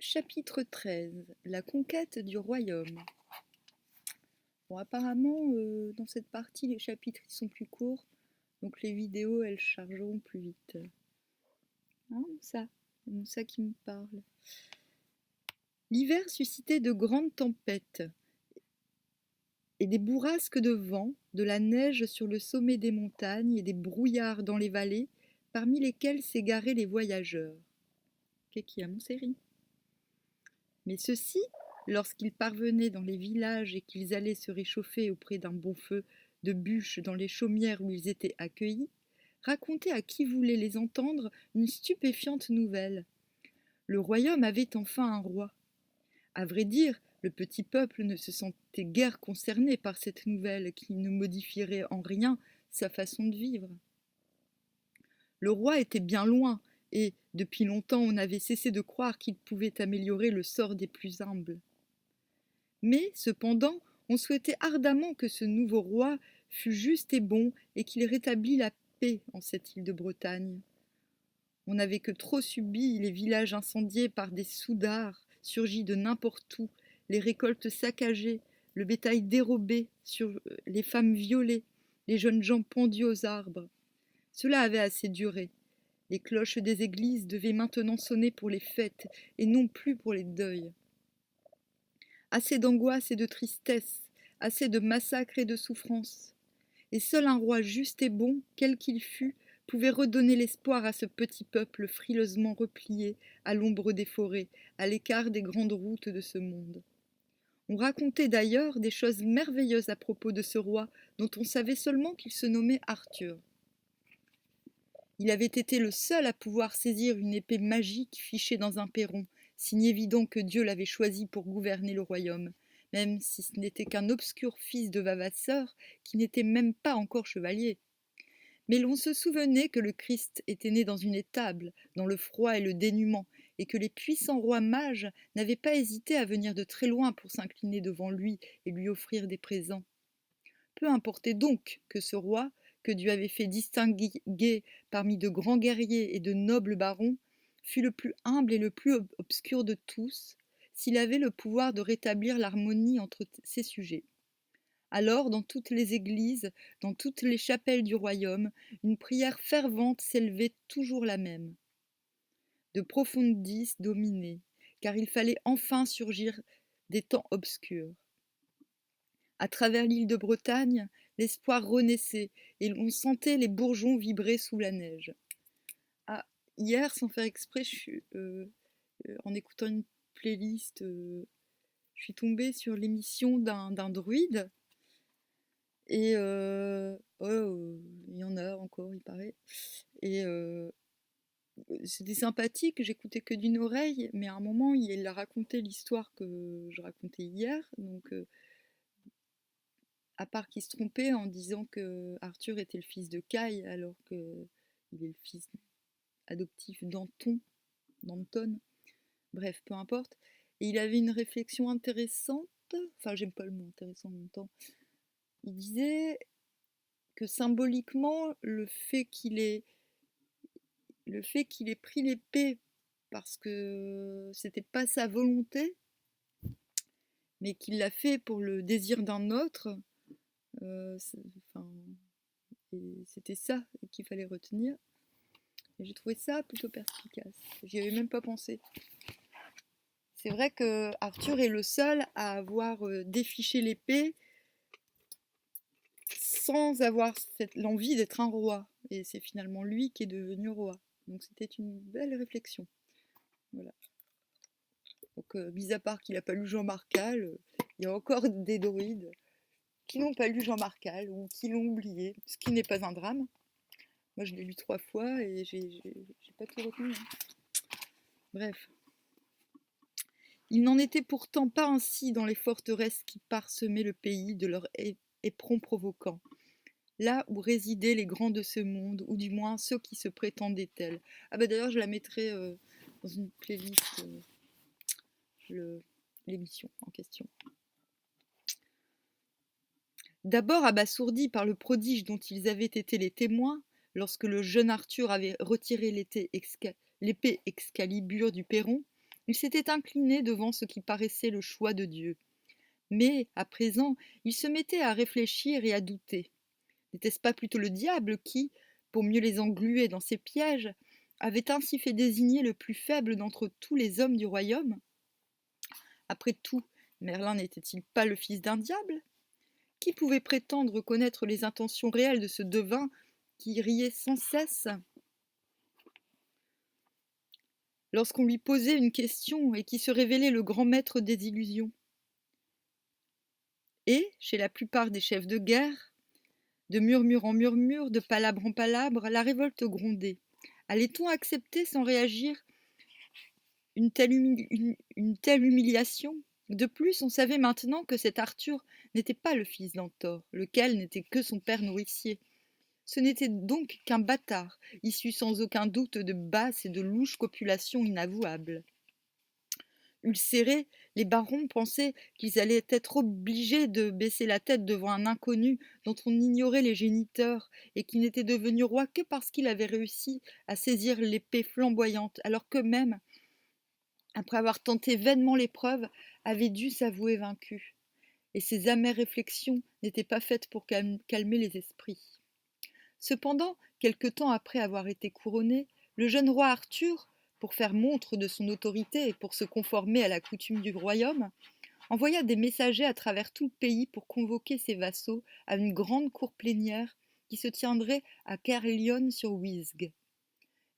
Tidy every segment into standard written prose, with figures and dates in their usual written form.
Chapitre 13. La conquête du royaume. Bon, apparemment, dans cette partie, les chapitres ils sont plus courts, donc les vidéos, elles chargeront plus vite. Hein, ça qui me parle. L'hiver suscitait de grandes tempêtes et des bourrasques de vent, de la neige sur le sommet des montagnes et des brouillards dans les vallées, parmi lesquels s'égaraient les voyageurs. Qu'est-ce qu'il y a, mon série? Mais ceux-ci, lorsqu'ils parvenaient dans les villages et qu'ils allaient se réchauffer auprès d'un bon feu de bûches dans les chaumières où ils étaient accueillis, racontaient à qui voulait les entendre une stupéfiante nouvelle. Le royaume avait enfin un roi. À vrai dire, le petit peuple ne se sentait guère concerné par cette nouvelle qui ne modifierait en rien sa façon de vivre. Le roi était bien loin, et depuis longtemps on avait cessé de croire qu'il pouvait améliorer le sort des plus humbles. Mais, cependant, on souhaitait ardemment que ce nouveau roi fût juste et bon et qu'il rétablît la paix en cette île de Bretagne. On n'avait que trop subi les villages incendiés par des soudards surgis de n'importe où, les récoltes saccagées, le bétail dérobé, les femmes violées, les jeunes gens pendus aux arbres. Cela avait assez duré. Les cloches des églises devaient maintenant sonner pour les fêtes et non plus pour les deuils. Assez d'angoisse et de tristesse, assez de massacres et de souffrances. Et seul un roi juste et bon, quel qu'il fût, pouvait redonner l'espoir à ce petit peuple frileusement replié à l'ombre des forêts, à l'écart des grandes routes de ce monde. On racontait d'ailleurs des choses merveilleuses à propos de ce roi, dont on savait seulement qu'il se nommait Arthur. Il avait été le seul à pouvoir saisir une épée magique fichée dans un perron, signe évident que Dieu l'avait choisi pour gouverner le royaume, même si ce n'était qu'un obscur fils de Vavasseur qui n'était même pas encore chevalier. Mais l'on se souvenait que le Christ était né dans une étable, dans le froid et le dénuement, et que les puissants rois mages n'avaient pas hésité à venir de très loin pour s'incliner devant lui et lui offrir des présents. Peu importait donc que ce roi, que Dieu avait fait distinguer parmi de grands guerriers et de nobles barons, fût le plus humble et le plus obscur de tous, s'il avait le pouvoir de rétablir l'harmonie entre ses sujets. Alors, dans toutes les églises, dans toutes les chapelles du royaume, une prière fervente s'élevait toujours la même. De profondes dys dominaient, car il fallait enfin surgir des temps obscurs. À travers l'île de Bretagne, l'espoir renaissait et l'on sentait les bourgeons vibrer sous la neige. Ah, hier, sans faire exprès, en écoutant une playlist, je suis tombée sur l'émission d'un druide. Et il y en a encore, il paraît. Et c'était sympathique, j'écoutais que d'une oreille, mais à un moment, il a raconté l'histoire que je racontais hier. Donc, à part qu'il se trompait en disant que Arthur était le fils de Kai, alors qu'il est le fils adoptif d'Anton. Bref, peu importe. Et il avait une réflexion intéressante, enfin j'aime pas le mot intéressant en même temps. Il disait que symboliquement, le fait qu'il ait pris l'épée parce que c'était pas sa volonté, mais qu'il l'a fait pour le désir d'un autre, enfin, c'était ça qu'il fallait retenir. Et j'ai trouvé ça plutôt perspicace. J'y avais même pas pensé. C'est vrai que Arthur est le seul à avoir défiché l'épée sans avoir l'envie d'être un roi. Et c'est finalement lui qui est devenu roi. Donc c'était une belle réflexion. Voilà. Donc, mis à part qu'il n'a pas lu Jean Marcal, il y a encore des druides qui n'ont pas lu Jean Marcal ou qui l'ont oublié, ce qui n'est pas un drame. Moi, je l'ai lu 3 fois et j'ai pas tout retenu. Hein. Bref. Il n'en était pourtant pas ainsi dans les forteresses qui parsemaient le pays de leurs éperons provoquants, là où résidaient les grands de ce monde, ou du moins ceux qui se prétendaient tels. Ah bah d'ailleurs, je la mettrai dans une playlist, l'émission en question. D'abord abasourdis par le prodige dont ils avaient été les témoins, lorsque le jeune Arthur avait retiré l'épée Excalibur du perron, Il s'était incliné devant ce qui paraissait le choix de Dieu. Mais, à présent, il se mettait à réfléchir et à douter. N'était-ce pas plutôt le diable qui, pour mieux les engluer dans ses pièges, avait ainsi fait désigner le plus faible d'entre tous les hommes du royaume? Après tout, Merlin n'était-il pas le fils d'un diable? Qui pouvait prétendre connaître les intentions réelles de ce devin qui riait sans cesse lorsqu'on lui posait une question et qui se révélait le grand maître des illusions? Et, chez la plupart des chefs de guerre, de murmure en murmure, de palabre en palabre, la révolte grondait. Allait-on accepter sans réagir une telle humiliation? De plus, on savait maintenant que cet Arthur n'était pas le fils d'Antor, lequel n'était que son père nourricier. Ce n'était donc qu'un bâtard, issu sans aucun doute de basses et de louches copulations inavouables. Ulcérés, les barons pensaient qu'ils allaient être obligés de baisser la tête devant un inconnu dont on ignorait les géniteurs et qui n'était devenu roi que parce qu'il avait réussi à saisir l'épée flamboyante, alors qu'eux-mêmes, après avoir tenté vainement l'épreuve, avaient dû s'avouer vaincus. Et ces amères réflexions n'étaient pas faites pour calmer les esprits. Cependant, quelque temps après avoir été couronné, le jeune roi Arthur, pour faire montre de son autorité et pour se conformer à la coutume du royaume, envoya des messagers à travers tout le pays pour convoquer ses vassaux à une grande cour plénière qui se tiendrait à Caerleon-sur-Wizg.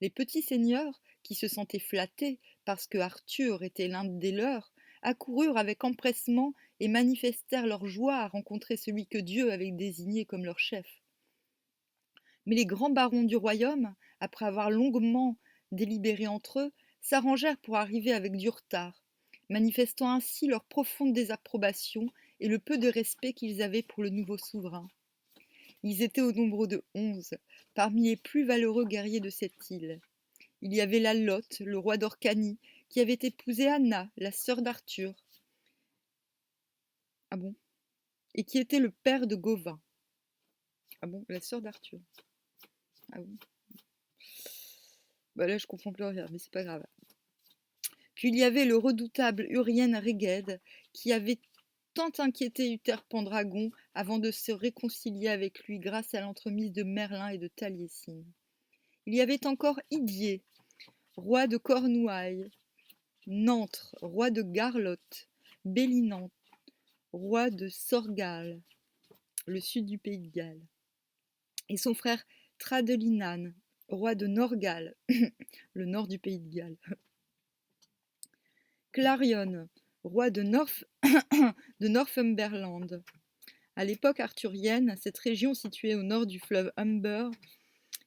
Les petits seigneurs, qui se sentaient flattés parce que Arthur était l'un des leurs, accoururent avec empressement et manifestèrent leur joie à rencontrer celui que Dieu avait désigné comme leur chef. Mais les grands barons du royaume, après avoir longuement délibéré entre eux, s'arrangèrent pour arriver avec du retard, manifestant ainsi leur profonde désapprobation et le peu de respect qu'ils avaient pour le nouveau souverain. Ils étaient au nombre de 11, parmi les plus valeureux guerriers de cette île. Il y avait Lalotte, le roi d'Orcanie, qui avait épousé Anna, la sœur d'Arthur. Ah bon? Et qui était le père de Gauvin. Ah bon? La sœur d'Arthur. Ah bon? Bah là, je comprends plus rien, mais c'est pas grave. Puis il y avait le redoutable Urien Réged, qui avait tant inquiété Uther Pendragon avant de se réconcilier avec lui grâce à l'entremise de Merlin et de Taliesin. Il y avait encore Idier, roi de Cornouailles, Nantre, roi de Garlotte, Bélinant, roi de Sorgal, le sud du pays de Galles, et son frère Tradelinan, roi de Norgal, le nord du pays de Galles. Clarion, roi de Northumberland. À l'époque arthurienne, cette région située au nord du fleuve Humber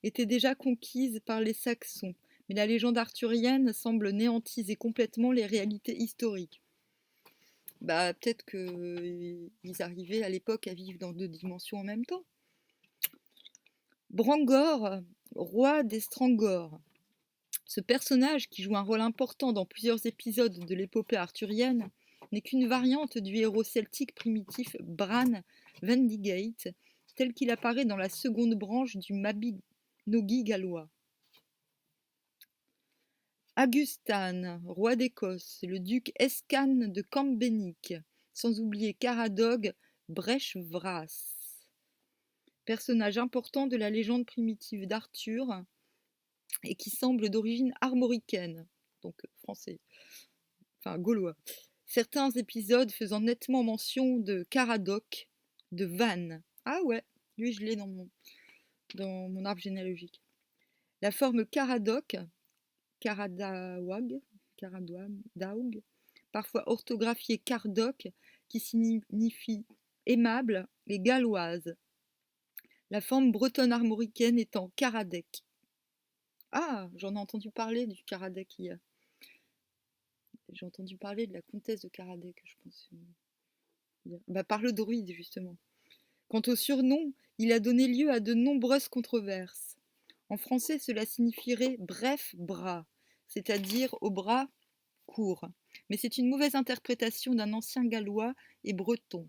était déjà conquise par les Saxons, mais la légende arthurienne semble néantiser complètement les réalités historiques. Bah, peut-être qu'ils arrivaient à l'époque à vivre dans 2 dimensions en même temps. Brangor, roi des Strangor. Ce personnage, qui joue un rôle important dans plusieurs épisodes de l'épopée arthurienne, n'est qu'une variante du héros celtique primitif Bran Vendigate, tel qu'il apparaît dans la seconde branche du Mabinogi gallois. Agustan, roi d'Écosse, le duc Escan de Cambennic, sans oublier Caradog Brechvras, personnage important de la légende primitive d'Arthur et qui semble d'origine armoricaine, donc français, enfin gaulois. Certains épisodes faisant nettement mention de Caradoc, de Van. Ah ouais, lui je l'ai dans mon arbre généalogique. La forme Caradoc, Caradawag, parfois orthographiée Cardoc, qui signifie aimable, et galloise. La forme bretonne armoricaine étant Caradec. Ah, j'en ai entendu parler du Caradec hier. J'ai entendu parler de la comtesse de Caradec, je pense. Bah, par le druide, justement. Quant au surnom, il a donné lieu à de nombreuses controverses. En français, cela signifierait bref bras, c'est-à-dire au bras court. Mais c'est une mauvaise interprétation d'un ancien gallois et breton,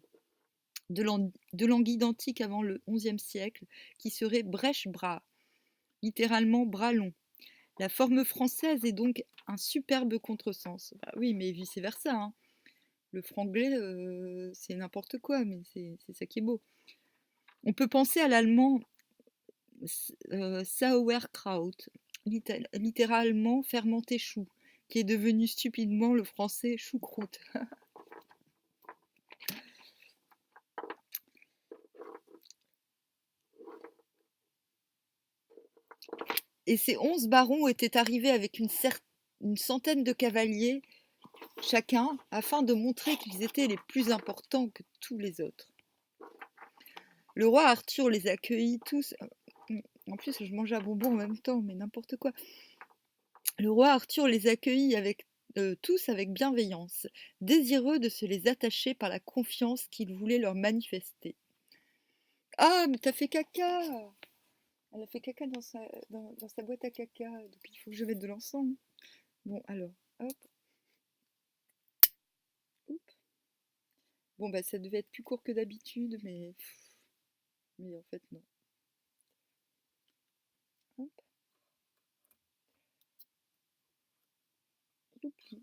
de langue identique avant le XIe siècle, qui serait brèche bras, littéralement bras long. La forme française est donc un superbe contresens. Bah oui, mais vice versa, hein. Le franglais, c'est n'importe quoi, mais c'est ça qui est beau. On peut penser à l'allemand Sauerkraut, littéralement fermenté chou, qui est devenu stupidement le français choucroute. Et ces 11 barons étaient arrivés avec une centaine de cavaliers chacun, afin de montrer qu'ils étaient les plus importants que tous les autres. Le roi Arthur les accueillit tous. En plus, je mangeais un bonbon en même temps, mais n'importe quoi. Le roi Arthur les accueillit tous avec bienveillance, désireux de se les attacher par la confiance qu'il voulait leur manifester. Ah, mais t'as fait caca! Elle a fait caca dans sa boîte à caca, donc il faut que je mette de l'encens. Bon, alors, hop, hop. Bon, bah ça devait être plus court que d'habitude, mais en fait, non. Hop, youpi.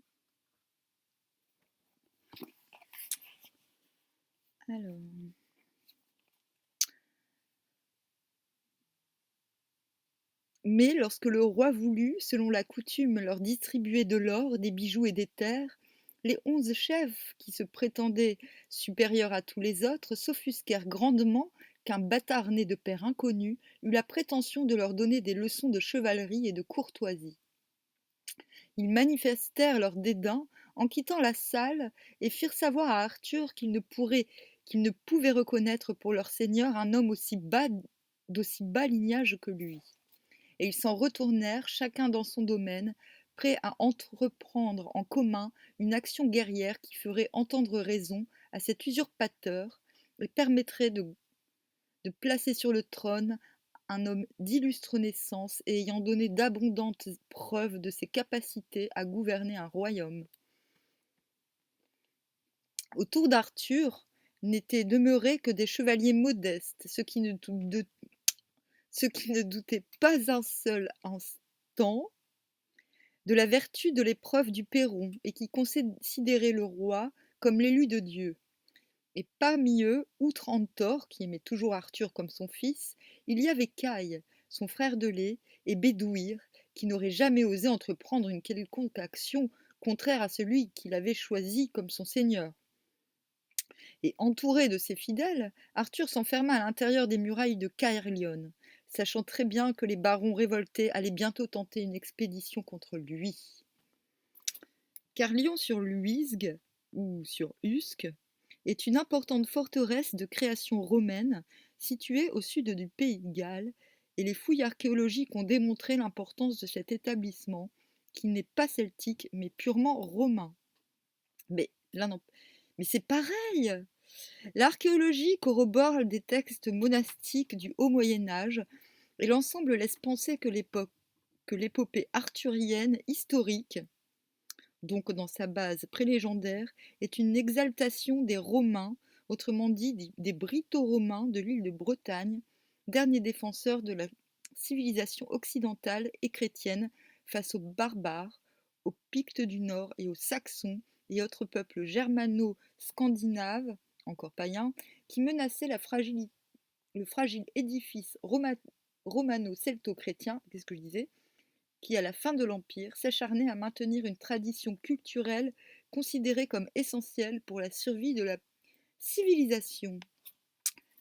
Alors. Mais lorsque le roi voulut, selon la coutume, leur distribuer de l'or, des bijoux et des terres, les 11 chefs, qui se prétendaient supérieurs à tous les autres, s'offusquèrent grandement qu'un bâtard né de père inconnu eût la prétention de leur donner des leçons de chevalerie et de courtoisie. Ils manifestèrent leur dédain en quittant la salle et firent savoir à Arthur qu'ils ne pouvaient reconnaître pour leur seigneur un homme d'aussi bas lignage que lui. Et ils s'en retournèrent, chacun dans son domaine, prêts à entreprendre en commun une action guerrière qui ferait entendre raison à cet usurpateur et permettrait de placer sur le trône un homme d'illustre naissance et ayant donné d'abondantes preuves de ses capacités à gouverner un royaume. Autour d'Arthur n'étaient demeurés que des chevaliers modestes, ceux qui ne doutaient pas un seul instant de la vertu de l'épreuve du Perron et qui considéraient le roi comme l'élu de Dieu. Et parmi eux, outre Antor, qui aimait toujours Arthur comme son fils, il y avait Caï, son frère de lait, et Bédouir, qui n'aurait jamais osé entreprendre une quelconque action contraire à celui qu'il avait choisi comme son seigneur. Et entouré de ses fidèles, Arthur s'enferma à l'intérieur des murailles de Caerleon, sachant très bien que les barons révoltés allaient bientôt tenter une expédition contre lui. Carlion-sur-Luisgue, ou sur Usque, est une importante forteresse de création romaine située au sud du Pays de Galles, et les fouilles archéologiques ont démontré l'importance de cet établissement, qui n'est pas celtique mais purement romain. Mais là non, mais c'est pareil! L'archéologie corrobore des textes monastiques du Haut Moyen Âge, et l'ensemble laisse penser que l'épopée arthurienne historique, donc dans sa base prélégendaire, est une exaltation des Romains, autrement dit des Brito-Romains de l'île de Bretagne, derniers défenseurs de la civilisation occidentale et chrétienne face aux barbares, aux Pictes du Nord et aux Saxons et autres peuples germano-scandinaves, encore païens, qui menaçaient le fragile édifice romano-celto-chrétien, qu'est-ce que je disais, qui, à la fin de l'Empire, s'acharnait à maintenir une tradition culturelle considérée comme essentielle pour la survie de la civilisation.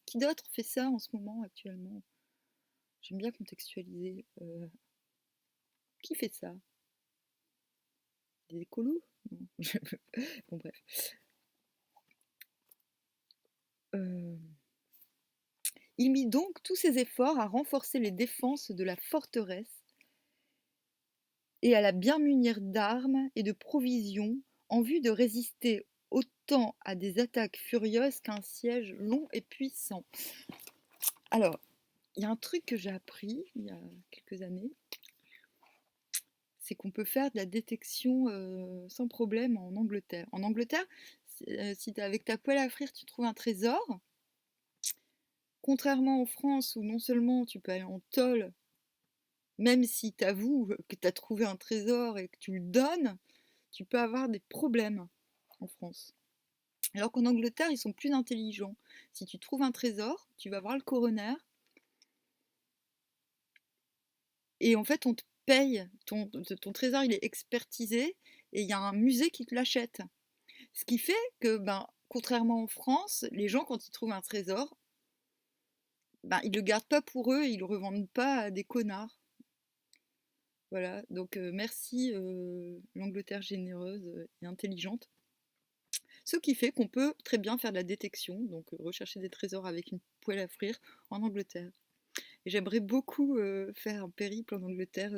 Qui d'autre fait ça en ce moment, actuellement? J'aime bien contextualiser. Qui fait ça? Des écolos? Non. Bon, bref. Il mit donc tous ses efforts à renforcer les défenses de la forteresse et à la bien munir d'armes et de provisions en vue de résister autant à des attaques furieuses qu'à un siège long et puissant. Alors, il y a un truc que j'ai appris il y a quelques années, c'est qu'on peut faire de la détection sans problème en Angleterre. En Angleterre, si avec ta poêle à frire tu trouves un trésor, contrairement en France où non seulement tu peux aller en tôle Même si tu avoues que tu as trouvé un trésor et que tu le donnes, tu peux avoir des problèmes en France. Alors qu'en Angleterre, ils sont plus intelligents. Si tu trouves un trésor, tu vas voir le coroner et en fait, on te paye. Ton trésor, il est expertisé et il y a un musée qui te l'achète. Ce qui fait que, ben, contrairement en France, les gens, quand ils trouvent un trésor, ben, ils le gardent pas pour eux, ils le revendent pas à des connards. Voilà, donc merci l'Angleterre généreuse et intelligente. Ce qui fait qu'on peut très bien faire de la détection, donc rechercher des trésors avec une poêle à frire en Angleterre. Et j'aimerais beaucoup faire un périple en Angleterre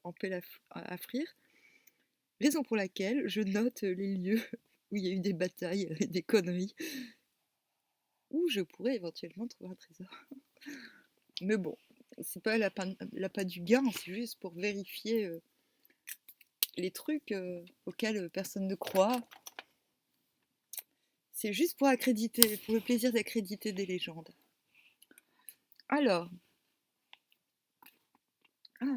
en pelle à frire, raison pour laquelle je note les lieux où il y a eu des batailles et des conneries, où je pourrais éventuellement trouver un trésor. Mais bon, c'est pas l'appât du gain, c'est juste pour vérifier les trucs auxquels personne ne croit. C'est juste pour accréditer, pour le plaisir d'accréditer des légendes. Alors, ah,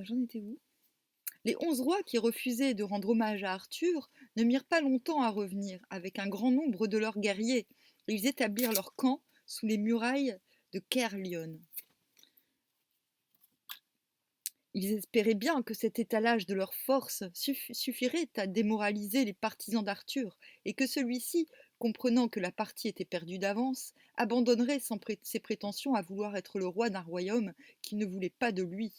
j'en étais où? Les 11 rois qui refusaient de rendre hommage à Arthur ne mirent pas longtemps à revenir, avec un grand nombre de leurs guerriers. Ils établirent leur camp sous les murailles de Caerleon. Ils espéraient bien que cet étalage de leurs forces suffirait à démoraliser les partisans d'Arthur, et que celui-ci, comprenant que la partie était perdue d'avance, abandonnerait ses prétentions à vouloir être le roi d'un royaume qui ne voulait pas de lui.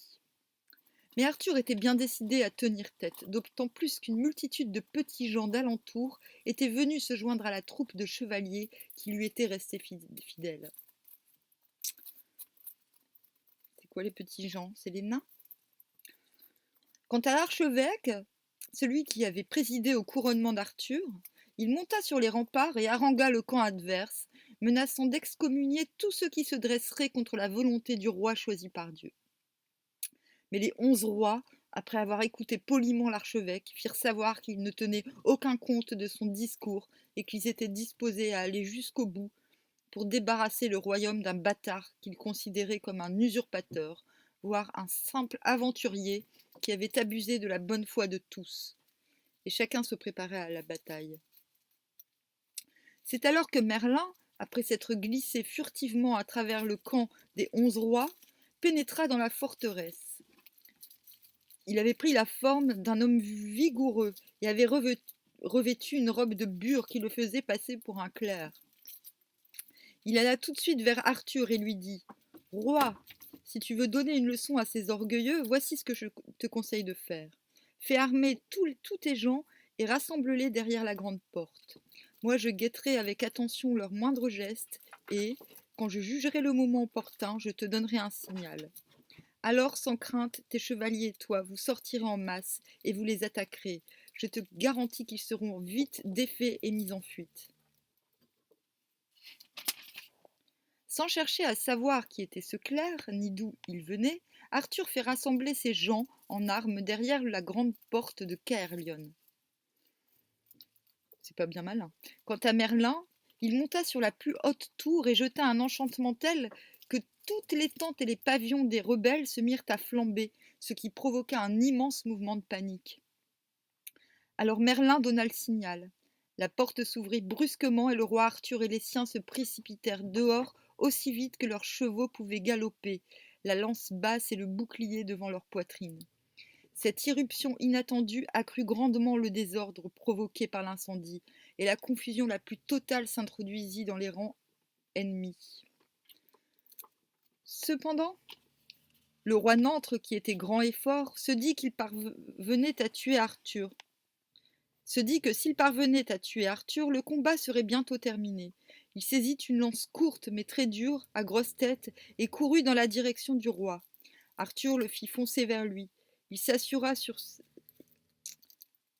Mais Arthur était bien décidé à tenir tête, d'autant plus qu'une multitude de petits gens d'alentour étaient venus se joindre à la troupe de chevaliers qui lui étaient restés fidèles. C'est quoi les petits gens? C'est les nains? Quant à l'archevêque, celui qui avait présidé au couronnement d'Arthur, il monta sur les remparts et harangua le camp adverse, menaçant d'excommunier tous ceux qui se dresseraient contre la volonté du roi choisi par Dieu. Mais les 11 rois, après avoir écouté poliment l'archevêque, firent savoir qu'ils ne tenaient aucun compte de son discours et qu'ils étaient disposés à aller jusqu'au bout pour débarrasser le royaume d'un bâtard qu'ils considéraient comme un usurpateur, voire un simple aventurier qui avait abusé de la bonne foi de tous. Et chacun se préparait à la bataille. C'est alors que Merlin, après s'être glissé furtivement à travers le camp des 11 rois, pénétra dans la forteresse. Il avait pris la forme d'un homme vigoureux et avait revêtu une robe de bure qui le faisait passer pour un clerc. Il alla tout de suite vers Arthur et lui dit « Roi, si tu veux donner une leçon à ces orgueilleux, voici ce que je te conseille de faire. Fais armer tous tes gens et rassemble-les derrière la grande porte. Moi, je guetterai avec attention leurs moindres gestes et, quand je jugerai le moment opportun, je te donnerai un signal. Alors, sans crainte, tes chevaliers et toi, vous sortirez en masse et vous les attaquerez. Je te garantis qu'ils seront vite défaits et mis en fuite. » Sans chercher à savoir qui était ce clerc, ni d'où il venait, Arthur fit rassembler ses gens en armes derrière la grande porte de Caerleon. C'est pas bien malin. Quant à Merlin, il monta sur la plus haute tour et jeta un enchantement tel que toutes les tentes et les pavillons des rebelles se mirent à flamber, ce qui provoqua un immense mouvement de panique. Alors Merlin donna le signal. La porte s'ouvrit brusquement et le roi Arthur et les siens se précipitèrent dehors aussi vite que leurs chevaux pouvaient galoper, la lance basse et le bouclier devant leur poitrine. Cette irruption inattendue accrut grandement le désordre provoqué par l'incendie, et la confusion la plus totale s'introduisit dans les rangs ennemis. Cependant, le roi Nantre, qui était grand et fort, se dit qu'il parvenait à tuer Arthur. Se dit que s'il parvenait à tuer Arthur, le combat serait bientôt terminé. Il saisit une lance courte mais très dure, à grosse tête, et courut dans la direction du roi. Arthur le fit foncer vers lui. Il s'assura sur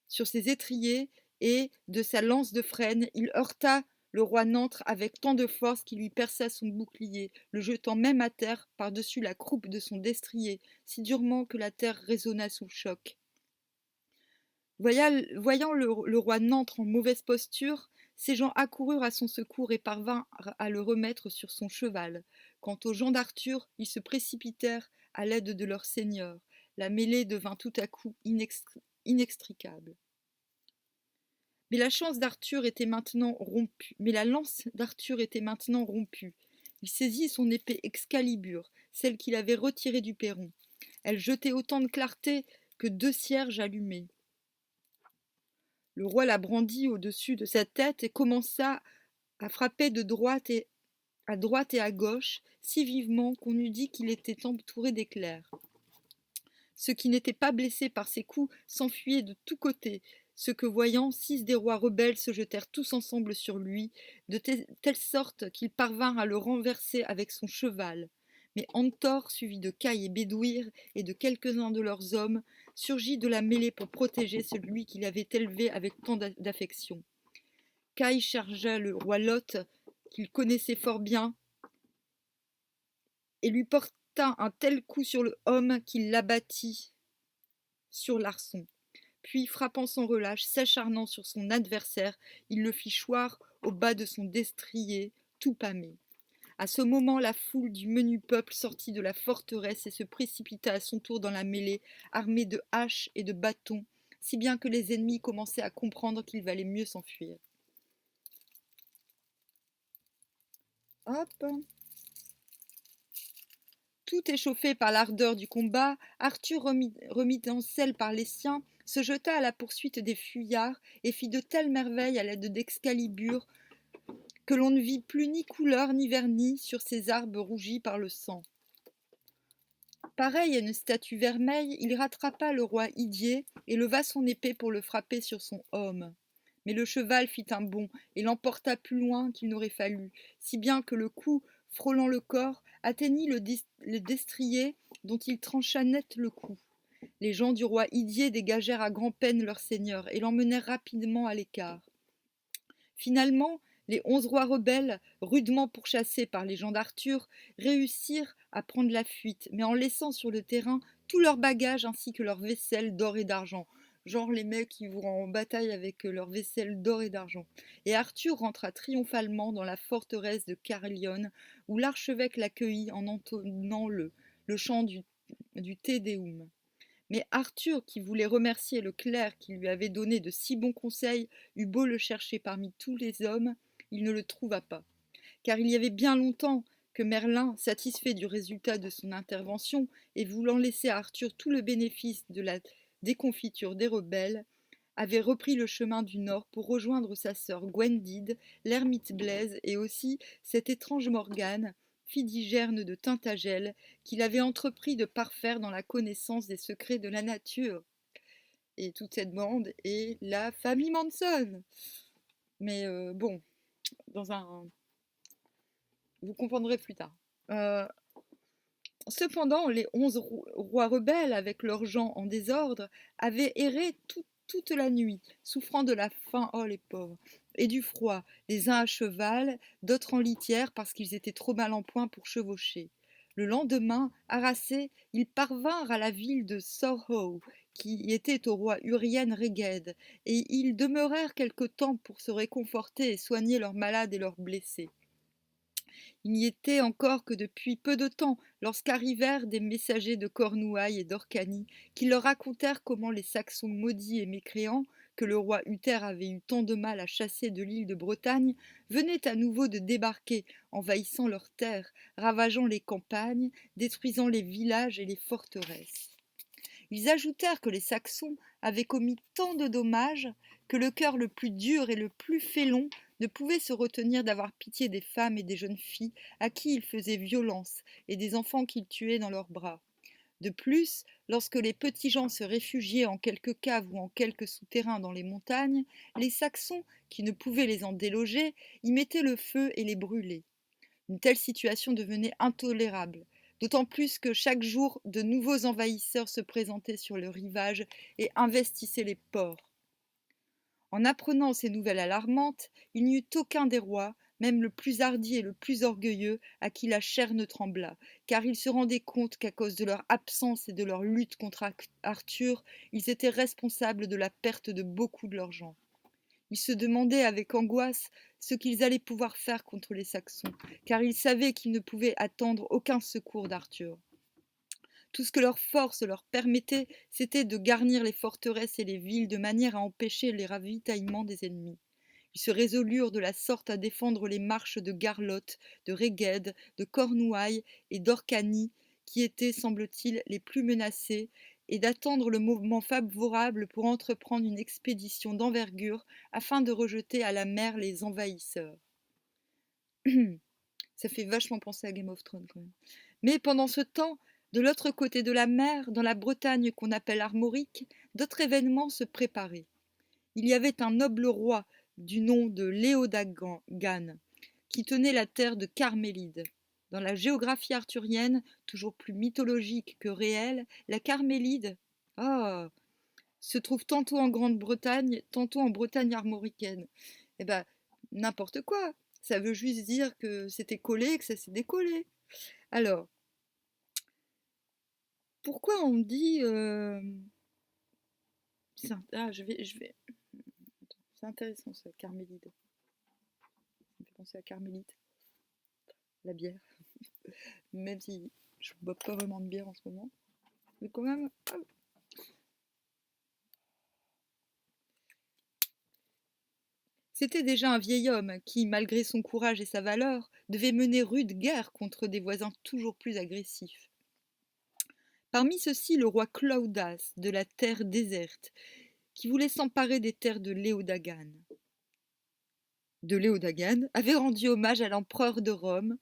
ses étriers et, de sa lance de frêne, il heurta le roi Nantre avec tant de force qu'il lui perça son bouclier, le jetant même à terre par-dessus la croupe de son destrier, si durement que la terre résonna sous le choc. Voyant le roi Nantre en mauvaise posture, Ces gens accoururent à son secours et parvinrent à le remettre sur son cheval. Quant aux gens d'Arthur, ils se précipitèrent à l'aide de leur seigneur. La mêlée devint tout à coup inextricable. Mais la lance d'Arthur était maintenant rompue. Il saisit son épée Excalibur, celle qu'il avait retirée du perron. Elle jetait autant de clarté que 2 cierges allumés. Le roi la brandit au-dessus de sa tête et commença à frapper à droite et à gauche, si vivement qu'on eût dit qu'il était entouré d'éclairs. Ceux qui n'étaient pas blessés par ces coups s'enfuyaient de tous côtés, ce que voyant, 6 des rois rebelles se jetèrent tous ensemble sur lui, de telle sorte qu'il parvint à le renverser avec son cheval. Mais Antor, suivi de Caï et Bédouir et de quelques-uns de leurs hommes, surgit de la mêlée pour protéger celui qu'il avait élevé avec tant d'affection. Caï chargea le roi Lot, qu'il connaissait fort bien, et lui porta un tel coup sur le homme qu'il l'abattit sur l'arçon. Puis, frappant sans relâche, s'acharnant sur son adversaire, il le fit choir au bas de son destrier, tout pâmé. À ce moment, la foule du menu peuple sortit de la forteresse et se précipita à son tour dans la mêlée, armée de haches et de bâtons, si bien que les ennemis commençaient à comprendre qu'il valait mieux s'enfuir. Hop. Tout échauffé par l'ardeur du combat, Arthur remis en selle par les siens, se jeta à la poursuite des fuyards et fit de telles merveilles à l'aide d'Excalibur que l'on ne vit plus ni couleur ni vernis sur ces arbres rougis par le sang. Pareil à une statue vermeille, il rattrapa le roi Idier et leva son épée pour le frapper sur son homme. Mais le cheval fit un bond et l'emporta plus loin qu'il n'aurait fallu, si bien que le coup, frôlant le corps, atteignit le destrier dont il trancha net le cou. Les gens du roi Idier dégagèrent à grand-peine leur seigneur et l'emmenèrent rapidement à l'écart. Finalement, les 11 rois rebelles, rudement pourchassés par les gens d'Arthur, réussirent à prendre la fuite, mais en laissant sur le terrain tous leurs bagages ainsi que leurs vaisselles d'or et d'argent. Genre les mecs qui vont en bataille avec leurs vaisselles d'or et d'argent. Et Arthur rentra triomphalement dans la forteresse de Caerleon, où l'archevêque l'accueillit en entonnant le chant du Te Deum. Mais Arthur, qui voulait remercier le clerc qui lui avait donné de si bons conseils, eut beau le chercher parmi tous les hommes, il ne le trouva pas. Car il y avait bien longtemps que Merlin, satisfait du résultat de son intervention et voulant laisser à Arthur tout le bénéfice de la déconfiture des rebelles, avait repris le chemin du nord pour rejoindre sa sœur Gwendide, l'ermite Blaise et aussi cette étrange Morgane, fille d'Igerne de Tintagel, qu'il avait entrepris de parfaire dans la connaissance des secrets de la nature. Et toute cette bande est la famille Manson. Mais bon, vous comprendrez plus tard. Cependant, les 11 rois rebelles, avec leurs gens en désordre, avaient erré toute la nuit, souffrant de la faim, oh les pauvres, et du froid, les uns à cheval, d'autres en litière parce qu'ils étaient trop mal en point pour chevaucher. Le lendemain, harassés, ils parvinrent à la ville de Sorhow, qui était au roi Urien Réged, et ils demeurèrent quelque temps pour se réconforter et soigner leurs malades et leurs blessés. Il n'y était encore que depuis peu de temps, lorsqu'arrivèrent des messagers de Cornouailles et d'Orcanie, qui leur racontèrent comment les Saxons maudits et mécréants, que le roi Uther avait eu tant de mal à chasser de l'île de Bretagne, venaient à nouveau de débarquer, envahissant leurs terres, ravageant les campagnes, détruisant les villages et les forteresses. Ils ajoutèrent que les Saxons avaient commis tant de dommages que le cœur le plus dur et le plus félon ne pouvait se retenir d'avoir pitié des femmes et des jeunes filles à qui ils faisaient violence et des enfants qu'ils tuaient dans leurs bras. De plus, lorsque les petits gens se réfugiaient en quelque cave ou en quelque souterrain dans les montagnes, les Saxons, qui ne pouvaient les en déloger, y mettaient le feu et les brûlaient. Une telle situation devenait intolérable, d'autant plus que chaque jour de nouveaux envahisseurs se présentaient sur le rivage et investissaient les ports. En apprenant ces nouvelles alarmantes, il n'y eut aucun des rois, même le plus hardi et le plus orgueilleux, à qui la chair ne tremblât, car ils se rendaient compte qu'à cause de leur absence et de leur lutte contre Arthur, ils étaient responsables de la perte de beaucoup de leurs gens. Ils se demandaient avec angoisse ce qu'ils allaient pouvoir faire contre les Saxons, car ils savaient qu'ils ne pouvaient attendre aucun secours d'Arthur. Tout ce que leur force leur permettait, c'était de garnir les forteresses et les villes de manière à empêcher les ravitaillements des ennemis. Ils se résolurent de la sorte à défendre les marches de Garlotte, de Réged, de Cornouailles et d'Orcanie, qui étaient, semble-t-il, les plus menacés, et d'attendre le moment favorable pour entreprendre une expédition d'envergure afin de rejeter à la mer les envahisseurs. Ça fait vachement penser à Game of Thrones quand même. Mais pendant ce temps, de l'autre côté de la mer, dans la Bretagne qu'on appelle Armorique, d'autres événements se préparaient. Il y avait un noble roi du nom de Léodagan qui tenait la terre de Carmélide. Dans la géographie arthurienne, toujours plus mythologique que réelle, la Carmélide se trouve tantôt en Grande-Bretagne, tantôt en Bretagne armoricaine. Eh ben, n'importe quoi. Ça veut juste dire que c'était collé et que ça s'est décollé. Alors, pourquoi on me dit... je vais... C'est intéressant ça, Carmélide. Ça me fait penser à Carmélite, la bière. Même si je ne bois pas vraiment de bière en ce moment. Mais quand même... C'était déjà un vieil homme qui, malgré son courage et sa valeur, devait mener rude guerre contre des voisins toujours plus agressifs. Parmi ceux-ci, le roi Claudas de la terre déserte, qui voulait s'emparer des terres de Léodagan. Avait rendu hommage à l'empereur de Rome,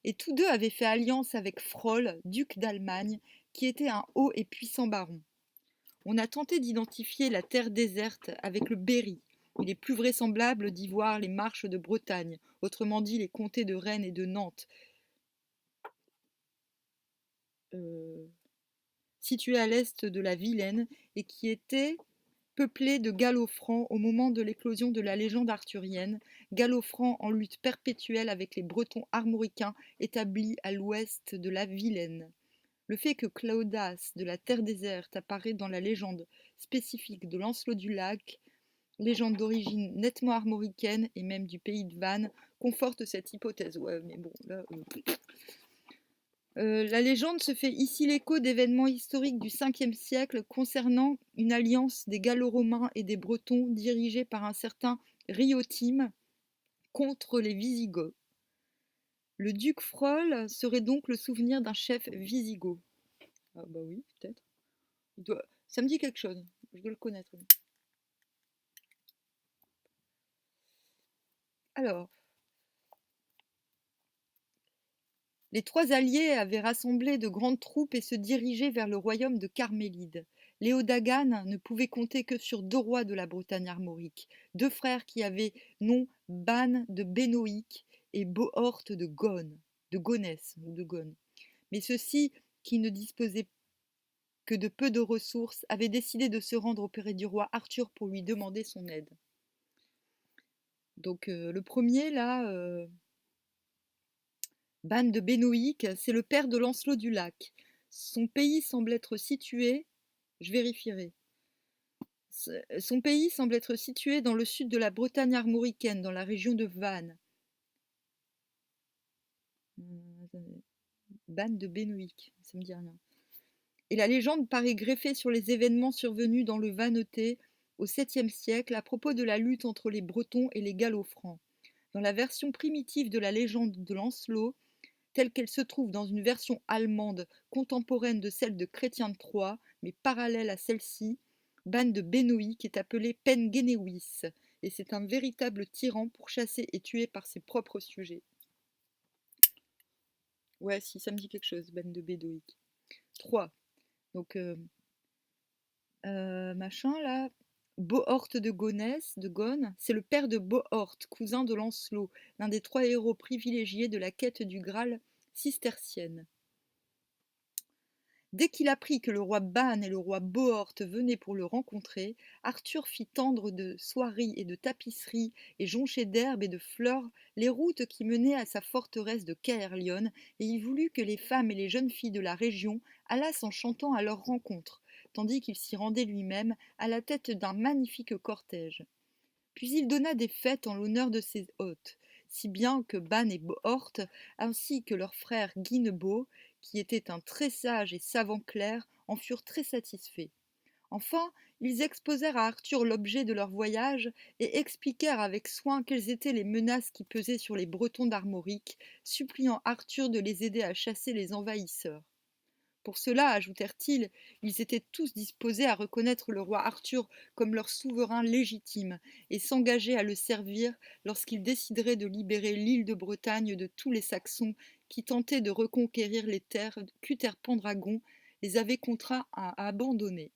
et tous deux avaient fait alliance avec Frol, duc d'Allemagne, qui était un haut et puissant baron. On a tenté d'identifier la terre déserte avec le Berry. Il est plus vraisemblable d'y voir les marches de Bretagne, autrement dit les comtés de Rennes et de Nantes, situés à l'est de la Vilaine et qui étaient peuplés de Gallo-Francs au moment de l'éclosion de la légende arthurienne, Gallo-Francs en lutte perpétuelle avec les Bretons armoricains établis à l'ouest de la Vilaine. Le fait que Claudas de la terre déserte apparaît dans la légende spécifique de Lancelot du Lac, légende d'origine nettement armoricaine et même du pays de Vannes, conforte cette hypothèse. Ouais, mais bon, là... la légende se fait ici l'écho d'événements historiques du Ve siècle concernant une alliance des Gallo-Romains et des Bretons dirigée par un certain Riotime contre les Wisigoths. Le duc Frol serait donc le souvenir d'un chef wisigoth. Ah bah oui, peut-être. Ça me dit quelque chose, je dois le connaître. Alors, les trois alliés avaient rassemblé de grandes troupes et se dirigeaient vers le royaume de Carmélide. Léodagan ne pouvait compter que sur deux rois de la Bretagne armorique, deux frères qui avaient nom Ban de Bénoïc et Bohort de Gonesse ou de Gon. Mais ceux-ci, qui ne disposaient que de peu de ressources, avaient décidé de se rendre auprès du roi Arthur pour lui demander son aide. Donc le premier là... Ban de Bénoïc, c'est le père de Lancelot du Lac. Son pays semble être situé, je vérifierai. Son pays semble être situé dans le sud de la Bretagne armoricaine, dans la région de Vannes. Ban de Bénoïc, ça me dit rien. Et la légende paraît greffée sur les événements survenus dans le Vannetais au 7e siècle à propos de la lutte entre les Bretons et les Gallo-Francs. Dans la version primitive de la légende de Lancelot, telle qu'elle se trouve dans une version allemande contemporaine de celle de Chrétien de Troyes, mais parallèle à celle-ci, Ban de Bénoïc est appelé Pengenewis, et c'est un véritable tyran pourchassé et tué par ses propres sujets. Ouais, si, ça me dit quelque chose, Ban de Bénoïc. 3. Donc, machin là, Bohort de Gonesse, de Gon, c'est le père de Bohort, cousin de Lancelot, l'un des trois héros privilégiés de la quête du Graal cistercienne. Dès qu'il apprit que le roi Ban et le roi Bohort venaient pour le rencontrer, Arthur fit tendre de soieries et de tapisseries et joncher d'herbes et de fleurs les routes qui menaient à sa forteresse de Caerleon, et il voulut que les femmes et les jeunes filles de la région allassent en chantant à leur rencontre, tandis qu'il s'y rendait lui-même à la tête d'un magnifique cortège. Puis il donna des fêtes en l'honneur de ses hôtes, si bien que Ban et Bohort, ainsi que leur frère Guinebo, qui était un très sage et savant clerc, en furent très satisfaits. Enfin, ils exposèrent à Arthur l'objet de leur voyage et expliquèrent avec soin quelles étaient les menaces qui pesaient sur les Bretons d'Armorique, suppliant Arthur de les aider à chasser les envahisseurs. Pour cela, ajoutèrent-ils, ils étaient tous disposés à reconnaître le roi Arthur comme leur souverain légitime et s'engager à le servir lorsqu'il déciderait de libérer l'île de Bretagne de tous les Saxons qui tentaient de reconquérir les terres qu'Uther Pendragon les avait contraints à abandonner.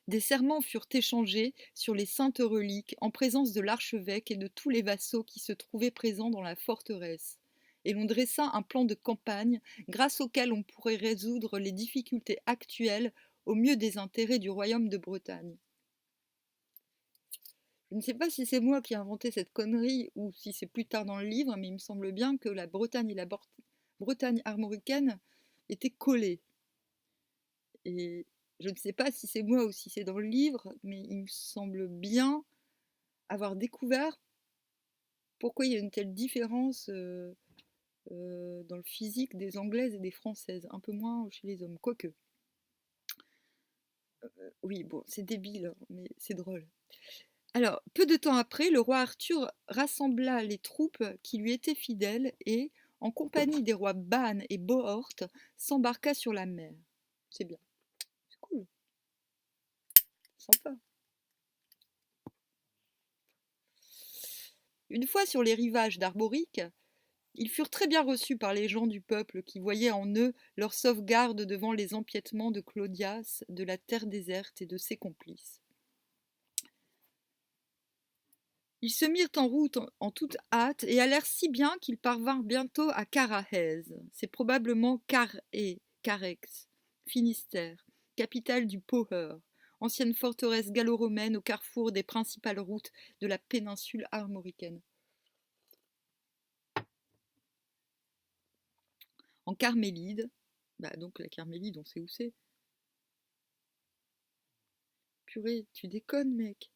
Des serments furent échangés sur les saintes reliques en présence de l'archevêque et de tous les vassaux qui se trouvaient présents dans la forteresse, et l'on dressa un plan de campagne grâce auquel on pourrait résoudre les difficultés actuelles au mieux des intérêts du royaume de Bretagne. Je ne sais pas si c'est moi qui ai inventé cette connerie ou si c'est plus tard dans le livre, mais il me semble bien que la Bretagne et la Bretagne armoricaine étaient collées. Et je ne sais pas si c'est moi ou si c'est dans le livre, mais il me semble bien avoir découvert pourquoi il y a une telle différence dans le physique des Anglaises et des Françaises, un peu moins chez les hommes, quoique. Oui, bon, c'est débile, hein, mais c'est drôle. Alors, peu de temps après, le roi Arthur rassembla les troupes qui lui étaient fidèles et, en compagnie des rois Ban et Bohort, s'embarqua sur la mer. C'est bien, c'est cool, sympa. Une fois sur les rivages d'Armorique, ils furent très bien reçus par les gens du peuple qui voyaient en eux leur sauvegarde devant les empiètements de Clodias, de la terre déserte et de ses complices. Ils se mirent en route en toute hâte et allèrent si bien qu'ils parvinrent bientôt à Carahèse. C'est probablement Carex, Finistère, capitale du Poher, ancienne forteresse gallo-romaine au carrefour des principales routes de la péninsule armoricaine. En Carmélide, donc la Carmélide, on sait où c'est. Purée, tu déconnes, mec.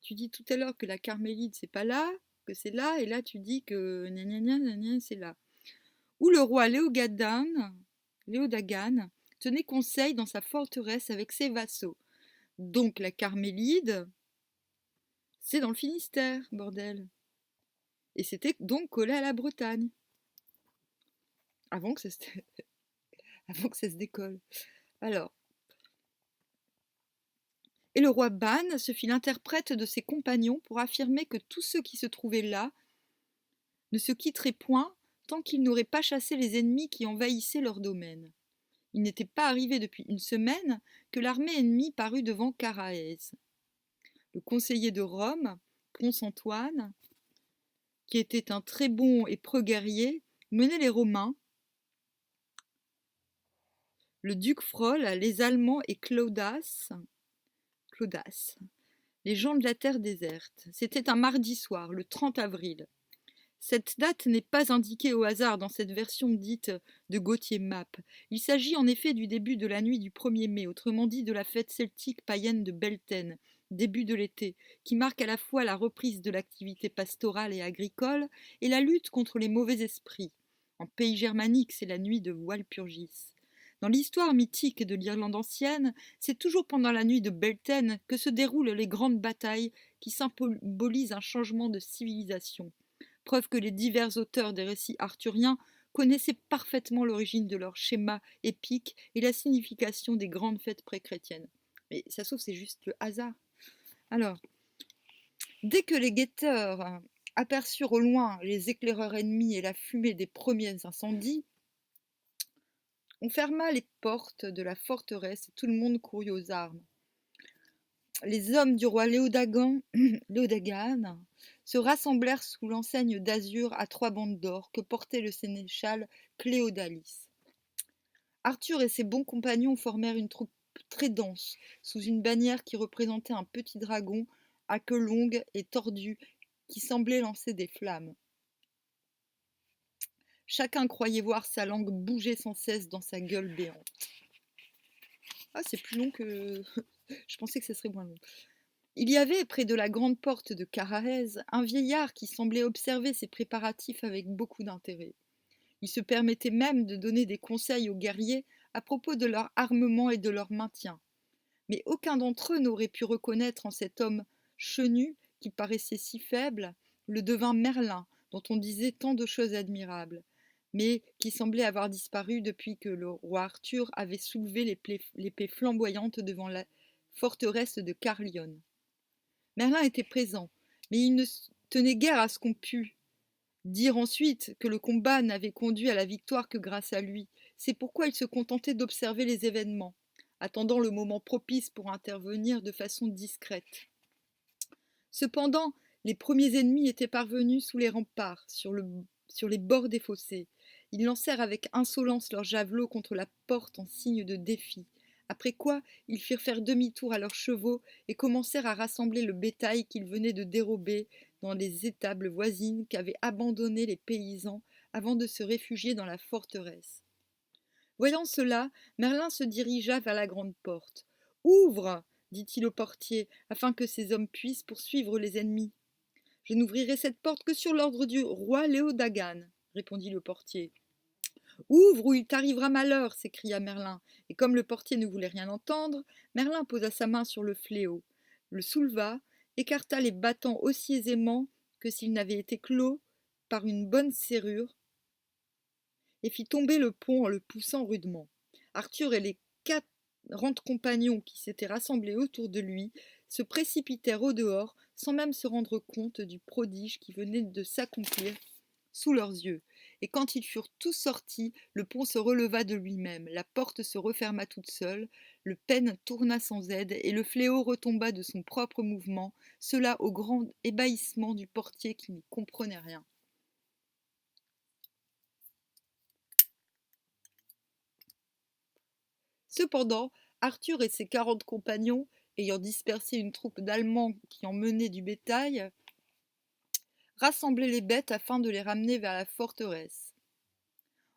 Tu dis tout à l'heure que la Carmélide, c'est pas là, que c'est là, et là tu dis que gna gna gna gna gna, c'est là. Où le roi Léodagan tenait conseil dans sa forteresse avec ses vassaux. Donc la Carmélide, c'est dans le Finistère, bordel. Et c'était donc collé à la Bretagne. Avant que ça se, avant que ça se décolle. Alors. Et le roi Ban se fit l'interprète de ses compagnons pour affirmer que tous ceux qui se trouvaient là ne se quitteraient point tant qu'ils n'auraient pas chassé les ennemis qui envahissaient leur domaine. Il n'était pas arrivé depuis une semaine que l'armée ennemie parut devant Caraès. Le conseiller de Rome, Ponce Antoine, qui était un très bon et preux guerrier, menait les Romains, le duc Frol, les Allemands et Claudas, les gens de la terre déserte. C'était un mardi soir, le 30 avril. Cette date n'est pas indiquée au hasard dans cette version dite de Gauthier Map. Il s'agit en effet du début de la nuit du 1er mai, autrement dit de la fête celtique païenne de Beltane, début de l'été, qui marque à la fois la reprise de l'activité pastorale et agricole et la lutte contre les mauvais esprits. En pays germanique, c'est la nuit de Walpurgis. Dans l'histoire mythique de l'Irlande ancienne, c'est toujours pendant la nuit de Beltane que se déroulent les grandes batailles qui symbolisent un changement de civilisation. Preuve que les divers auteurs des récits arthuriens connaissaient parfaitement l'origine de leur schéma épique et la signification des grandes fêtes pré-chrétiennes. Mais ça se trouve, c'est juste le hasard. Alors, dès que les guetteurs aperçurent au loin les éclaireurs ennemis et la fumée des premiers incendies, on ferma les portes de la forteresse et tout le monde courut aux armes. Les hommes du roi Léodagan se rassemblèrent sous l'enseigne d'azur à 3 bandes d'or que portait le sénéchal Cléodalis. Arthur et ses bons compagnons formèrent une troupe très dense, sous une bannière qui représentait un petit dragon à queue longue et tordue qui semblait lancer des flammes. Chacun croyait voir sa langue bouger sans cesse dans sa gueule béante. Ah, c'est plus long que... Je pensais que ce serait moins long. Il y avait près de la grande porte de Carrarès un vieillard qui semblait observer ces préparatifs avec beaucoup d'intérêt. Il se permettait même de donner des conseils aux guerriers à propos de leur armement et de leur maintien. Mais aucun d'entre eux n'aurait pu reconnaître en cet homme chenu qui paraissait si faible le devin Merlin, dont on disait tant de choses admirables, mais qui semblait avoir disparu depuis que le roi Arthur avait soulevé l'épée flamboyante devant la forteresse de Carlion. Merlin était présent, mais il ne tenait guère à ce qu'on pût dire ensuite que le combat n'avait conduit à la victoire que grâce à lui. C'est pourquoi il se contentait d'observer les événements, attendant le moment propice pour intervenir de façon discrète. Cependant, les premiers ennemis étaient parvenus sous les remparts, sur les bords des fossés. Ils lancèrent avec insolence leurs javelots contre la porte en signe de défi, après quoi ils firent faire demi-tour à leurs chevaux et commencèrent à rassembler le bétail qu'ils venaient de dérober dans les étables voisines qu'avaient abandonnées les paysans avant de se réfugier dans la forteresse. Voyant cela, Merlin se dirigea vers la grande porte. Ouvre, dit-il au portier, afin que ces hommes puissent poursuivre les ennemis. Je n'ouvrirai cette porte que sur l'ordre du roi Léodagan, répondit le portier. Ouvre ou il t'arrivera malheur, s'écria Merlin, et comme le portier ne voulait rien entendre, Merlin posa sa main sur le fléau, le souleva, écarta les battants aussi aisément que s'ils n'avaient été clos par une bonne serrure, et fit tomber le pont en le poussant rudement. Arthur et les 40 compagnons qui s'étaient rassemblés autour de lui se précipitèrent au dehors sans même se rendre compte du prodige qui venait de s'accomplir sous leurs yeux. Et quand ils furent tous sortis, le pont se releva de lui-même, la porte se referma toute seule, le pêne tourna sans aide, et le fléau retomba de son propre mouvement, cela au grand ébahissement du portier qui n'y comprenait rien. Cependant, Arthur et ses 40 compagnons, ayant dispersé une troupe d'Allemands qui emmenaient du bétail, rassemblaient les bêtes afin de les ramener vers la forteresse.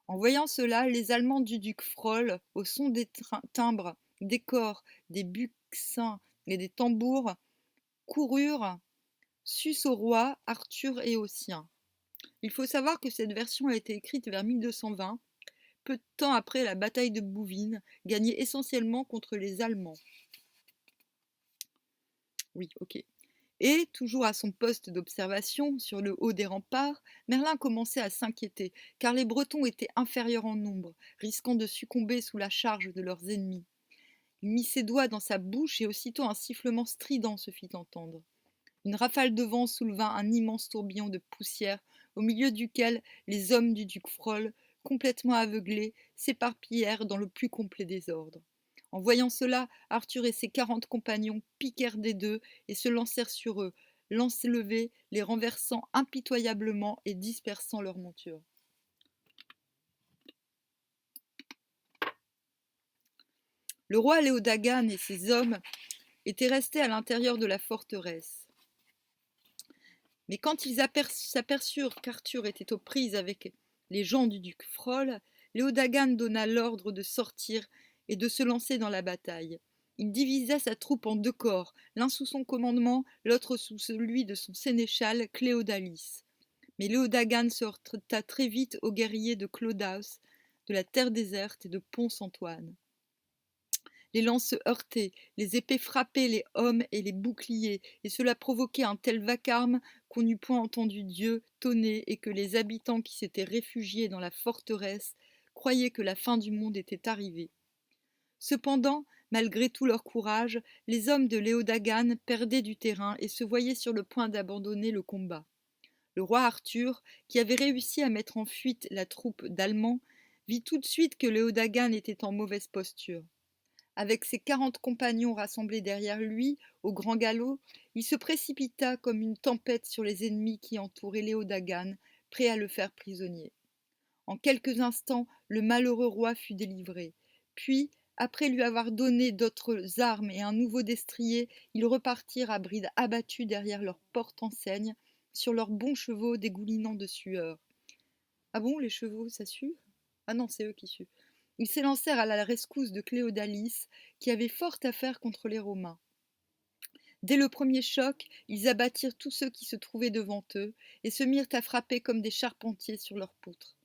En voyant cela, les Allemands du duc Frollo, au son des timbres, des cors, des buccins et des tambours, coururent, sus au roi, Arthur et aux siens. Il faut savoir que cette version a été écrite vers 1220, peu de temps après la bataille de Bouvines, gagnée essentiellement contre les Allemands. Oui, ok. Et, toujours à son poste d'observation, sur le haut des remparts, Merlin commençait à s'inquiéter, car les Bretons étaient inférieurs en nombre, risquant de succomber sous la charge de leurs ennemis. Il mit ses doigts dans sa bouche et aussitôt un sifflement strident se fit entendre. Une rafale de vent souleva un immense tourbillon de poussière, au milieu duquel les hommes du duc Frollo, complètement aveuglés, s'éparpillèrent dans le plus complet désordre. En voyant cela, Arthur et ses 40 compagnons piquèrent des deux et se lancèrent sur eux, lances levées, les renversant impitoyablement et dispersant leurs montures. Le roi Léodagan et ses hommes étaient restés à l'intérieur de la forteresse. Mais quand ils s'aperçurent qu'Arthur était aux prises avec les gens du duc Frollo, Léodagan donna l'ordre de sortir et de se lancer dans la bataille. Il divisa sa troupe en 2 corps, l'un sous son commandement, l'autre sous celui de son sénéchal Cléodalis. Mais Léodagan se heurta très vite aux guerriers de Claudaus, de la terre déserte et de Pont-Antoine. Les lances se heurtaient, les épées frappaient les hommes et les boucliers, et cela provoquait un tel vacarme qu'on n'eût point entendu Dieu tonner et que les habitants qui s'étaient réfugiés dans la forteresse croyaient que la fin du monde était arrivée. Cependant, malgré tout leur courage, les hommes de Léodagan perdaient du terrain et se voyaient sur le point d'abandonner le combat. Le roi Arthur, qui avait réussi à mettre en fuite la troupe d'Allemands, vit tout de suite que Léodagan était en mauvaise posture. Avec ses 40 compagnons rassemblés derrière lui, au grand galop, il se précipita comme une tempête sur les ennemis qui entouraient Léodagan, prêts à le faire prisonnier. En quelques instants, le malheureux roi fut délivré. Puis, après lui avoir donné d'autres armes et un nouveau destrier, ils repartirent à bride abattue derrière leur porte-enseigne, sur leurs bons chevaux dégoulinant de sueur. Ah bon, les chevaux, ça sue? Ah non, c'est eux qui suent. Ils s'élancèrent à la rescousse de Cléodalis, qui avait fort à faire contre les Romains. Dès le premier choc, ils abattirent tous ceux qui se trouvaient devant eux et se mirent à frapper comme des charpentiers sur leurs poutres.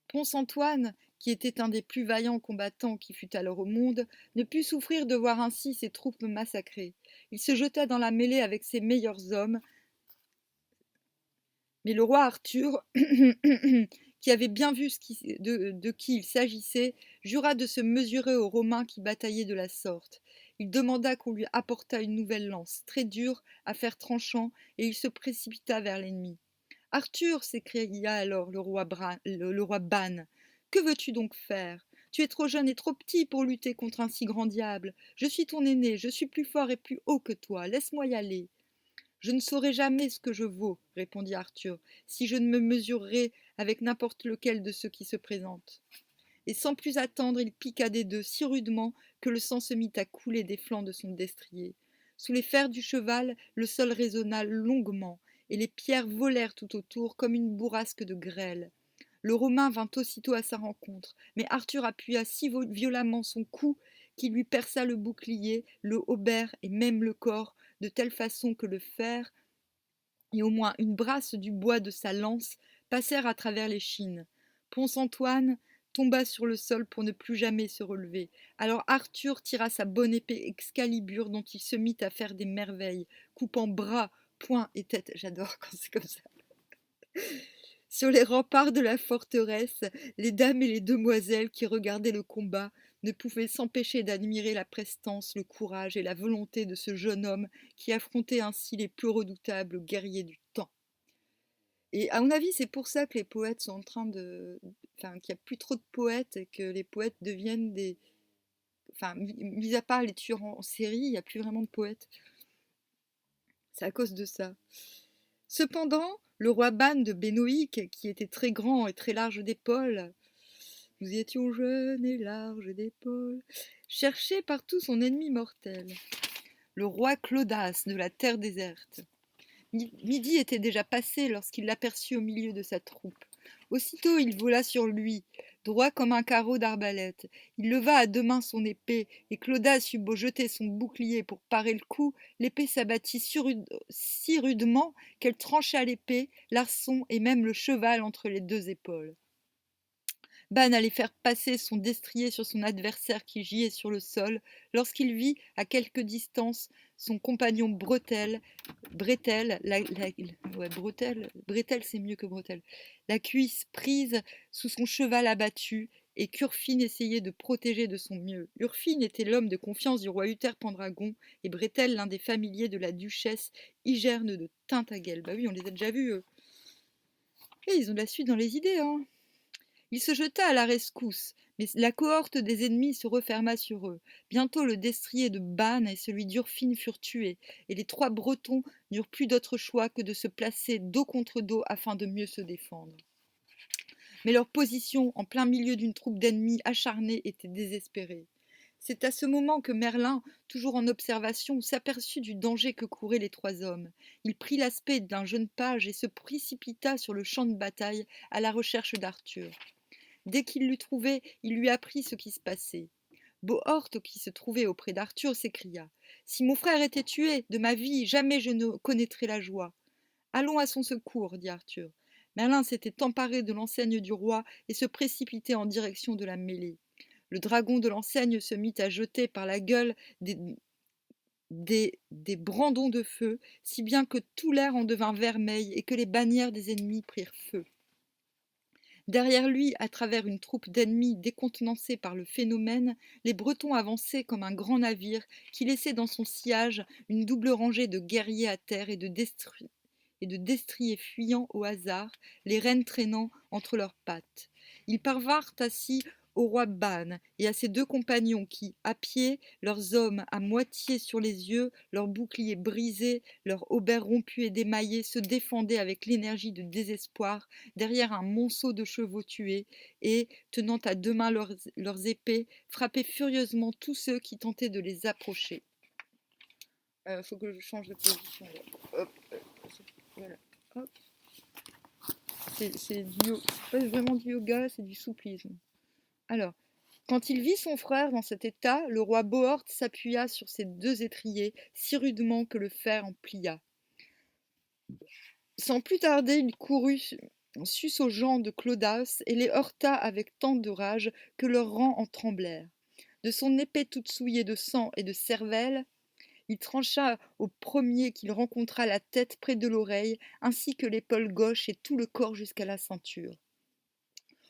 Ponce-Antoine, qui était un des plus vaillants combattants qui fût alors au monde, ne put souffrir de voir ainsi ses troupes massacrées. Il se jeta dans la mêlée avec ses meilleurs hommes, mais le roi Arthur, qui avait bien vu de qui il s'agissait, jura de se mesurer aux Romains qui bataillaient de la sorte. Il demanda qu'on lui apportât une nouvelle lance, très dure, à fer tranchant, et il se précipita vers l'ennemi. Arthur, s'écria alors le roi Ban, que veux-tu donc faire? Tu es trop jeune et trop petit pour lutter contre un si grand diable. Je suis ton aîné, je suis plus fort et plus haut que toi, laisse-moi y aller. Je ne saurai jamais ce que je vaux, répondit Arthur, si je ne me mesurerai avec n'importe lequel de ceux qui se présentent. Et sans plus attendre, il piqua des deux si rudement que le sang se mit à couler des flancs de son destrier. Sous les fers du cheval, le sol résonna longuement, et les pierres volèrent tout autour comme une bourrasque de grêle. Le Romain vint aussitôt à sa rencontre, mais Arthur appuya si violemment son cou qu'il lui perça le bouclier, le hauberk et même le corps, de telle façon que le fer et au moins une brasse du bois de sa lance passèrent à travers l'échine. Ponce-Antoine tomba sur le sol pour ne plus jamais se relever. Alors Arthur tira sa bonne épée Excalibur dont il se mit à faire des merveilles, coupant bras, poings et tête. J'adore quand c'est comme ça. Sur les remparts de la forteresse, les dames et les demoiselles qui regardaient le combat ne pouvaient s'empêcher d'admirer la prestance, le courage et la volonté de ce jeune homme qui affrontait ainsi les plus redoutables guerriers du temps. Et à mon avis, c'est pour ça que les poètes sont en train de... Enfin, qu'il n'y a plus trop de poètes et que les poètes deviennent des... Enfin, mis à part les tueurs en série, il n'y a plus vraiment de poètes. C'est à cause de ça. Cependant, le roi Ban de Bénoïque, qui était très grand et très large d'épaules, nous étions jeunes et larges d'épaules, cherchait partout son ennemi mortel, le roi Claudas de la terre déserte. Midi était déjà passé lorsqu'il l'aperçut au milieu de sa troupe. Aussitôt il vola sur lui, droit comme un carreau d'arbalète. Il leva à deux mains son épée, et Claudas eut beau jeter son bouclier pour parer le coup, l'épée s'abattit si rudement qu'elle trancha l'épée, l'arçon et même le cheval entre les deux épaules. Ban allait faire passer son destrier sur son adversaire qui giait sur le sol, lorsqu'il vit, à quelque distance, son compagnon Bretel, Bretel c'est mieux que Bretel, la cuisse prise sous son cheval abattu, et qu'Urfine essayait de protéger de son mieux. Urfine était l'homme de confiance du roi Uther Pendragon, et Bretel l'un des familiers de la duchesse Hygerne de Tintagel. Bah oui, on les a déjà vus, eux. Et ils ont de la suite dans les idées, hein. Il se jeta à la rescousse, mais la cohorte des ennemis se referma sur eux. Bientôt le destrier de Ban et celui d'Urfine furent tués, et les trois Bretons n'eurent plus d'autre choix que de se placer dos contre dos afin de mieux se défendre. Mais leur position, en plein milieu d'une troupe d'ennemis acharnés, était désespérée. C'est à ce moment que Merlin, toujours en observation, s'aperçut du danger que couraient les trois hommes. Il prit l'aspect d'un jeune page et se précipita sur le champ de bataille à la recherche d'Arthur. Dès qu'il l'eut trouvé, il lui apprit ce qui se passait. Bohort, qui se trouvait auprès d'Arthur, s'écria « Si mon frère était tué, de ma vie, jamais je ne connaîtrais la joie. » « Allons à son secours, dit Arthur. Merlin s'était emparé de l'enseigne du roi et se précipitait en direction de la mêlée. Le dragon de l'enseigne se mit à jeter par la gueule des brandons de feu, si bien que tout l'air en devint vermeil et que les bannières des ennemis prirent feu. Derrière lui, à travers une troupe d'ennemis décontenancés par le phénomène, les Bretons avançaient comme un grand navire qui laissait dans son sillage une double rangée de guerriers à terre et de destriers fuyant au hasard, les rênes traînant entre leurs pattes. Ils parvinrent ainsi au roi Ban et à ses deux compagnons qui, à pied, leurs hommes à moitié sur les yeux, leurs boucliers brisés, leurs hauberks rompus et démaillés, se défendaient avec l'énergie de désespoir derrière un monceau de chevaux tués et, tenant à deux mains leurs épées, frappaient furieusement tous ceux qui tentaient de les approcher. Faut que je change de position. Hop, voilà. Hop. C'est pas vraiment du yoga, c'est du souplisme. Alors, Quand il vit son frère dans cet état, le roi Bohort s'appuya sur ses 2 étriers si rudement que le fer en plia. Sans plus tarder, il courut sus aux gens de Claudas et les heurta avec tant de rage que leurs rangs en tremblèrent. De son épée toute souillée de sang et de cervelle, il trancha au premier qu'il rencontra la tête près de l'oreille, ainsi que l'épaule gauche et tout le corps jusqu'à la ceinture.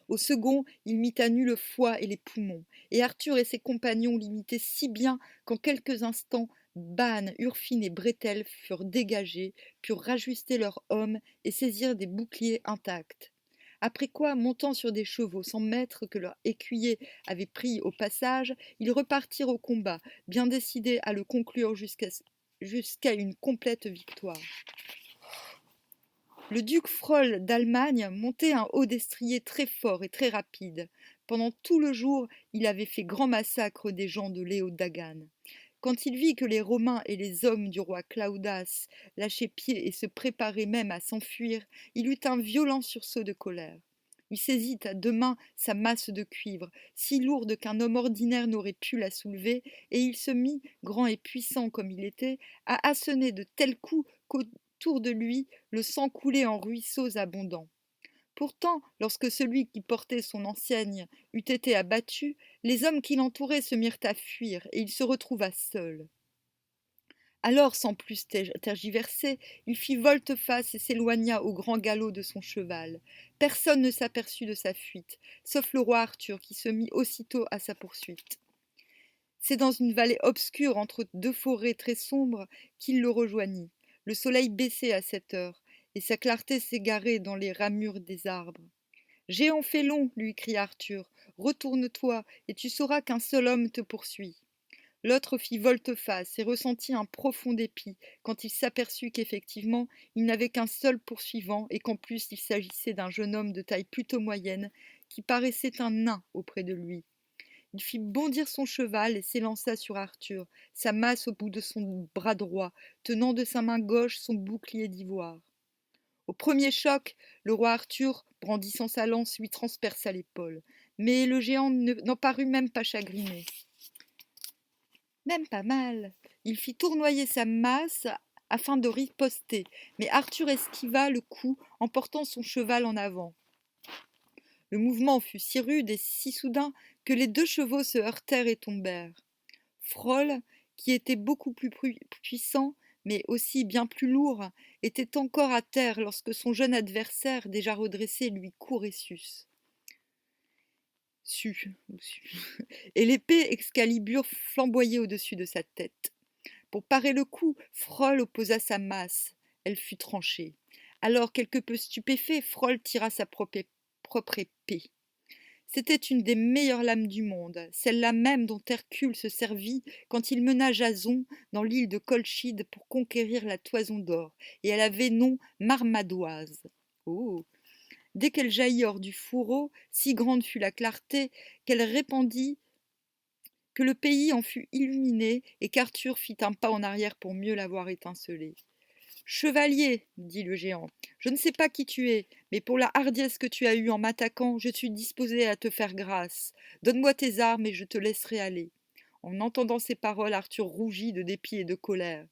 Au second, il mit à nu le foie et les poumons, et Arthur et ses compagnons l'imitaient si bien qu'en quelques instants, Ban, Urfine et Bretel furent dégagés, purent rajuster leurs hommes et saisir des boucliers intacts. Après quoi, montant sur des chevaux sans maître que leur écuyer avait pris au passage, ils repartirent au combat, bien décidés à le conclure jusqu'à une complète victoire. Le duc Frol d'Allemagne montait un haut destrier très fort et très rapide. Pendant tout le jour, il avait fait grand massacre des gens de Léo-Dagan. Quand il vit que les Romains et les hommes du roi Claudas lâchaient pied et se préparaient même à s'enfuir, il eut un violent sursaut de colère. Il saisit à 2 mains sa masse de cuivre, si lourde qu'un homme ordinaire n'aurait pu la soulever, et il se mit, grand et puissant comme il était, à assonner de tels coups qu'autour de lui le sang coulait en ruisseaux abondants. Pourtant, lorsque celui qui portait son enseigne eut été abattu, les hommes qui l'entouraient se mirent à fuir, et il se retrouva seul. Alors, sans plus tergiverser, il fit volte-face et s'éloigna au grand galop de son cheval. Personne ne s'aperçut de sa fuite, sauf le roi Arthur qui se mit aussitôt à sa poursuite. C'est dans une vallée obscure entre 2 forêts très sombres qu'il le rejoignit. Le soleil baissait à cette heure, et sa clarté s'égarait dans les ramures des arbres. Géant félon, lui cria Arthur, retourne-toi, et tu sauras qu'un seul homme te poursuit. L'autre fit volte-face et ressentit un profond dépit quand il s'aperçut qu'effectivement il n'avait qu'un seul poursuivant et qu'en plus il s'agissait d'un jeune homme de taille plutôt moyenne qui paraissait un nain auprès de lui. Il fit bondir son cheval et s'élança sur Arthur, sa masse au bout de son bras droit, tenant de sa main gauche son bouclier d'ivoire. Au premier choc, le roi Arthur, brandissant sa lance, lui transperça l'épaule, mais le géant n'en parut même pas chagriné. Même pas mal. Il fit tournoyer sa masse afin de riposter, mais Arthur esquiva le coup en portant son cheval en avant. Le mouvement fut si rude et si soudain que les 2 chevaux se heurtèrent et tombèrent. Frol, qui était beaucoup plus puissant, mais aussi bien plus lourd, était encore à terre lorsque son jeune adversaire, déjà redressé, lui courait sus. Et l'épée Excalibur flamboyait au-dessus de sa tête. Pour parer le coup, Frol opposa sa masse. Elle fut tranchée. Alors, quelque peu stupéfait, Frol tira sa propre épée. C'était une des meilleures lames du monde, celle-là même dont Hercule se servit quand il mena Jason dans l'île de Colchide pour conquérir la Toison d'Or, et elle avait nom Marmadoise. Oh. Dès qu'elle jaillit hors du fourreau, si grande fut la clarté qu'elle répandit que le pays en fut illuminé et qu'Arthur fit un pas en arrière pour mieux la voir étinceler. Chevalier, dit le géant, je ne sais pas qui tu es, mais pour la hardiesse que tu as eue en m'attaquant, je suis disposé à te faire grâce. Donne-moi tes armes et je te laisserai aller. En entendant ces paroles, Arthur rougit de dépit et de colère.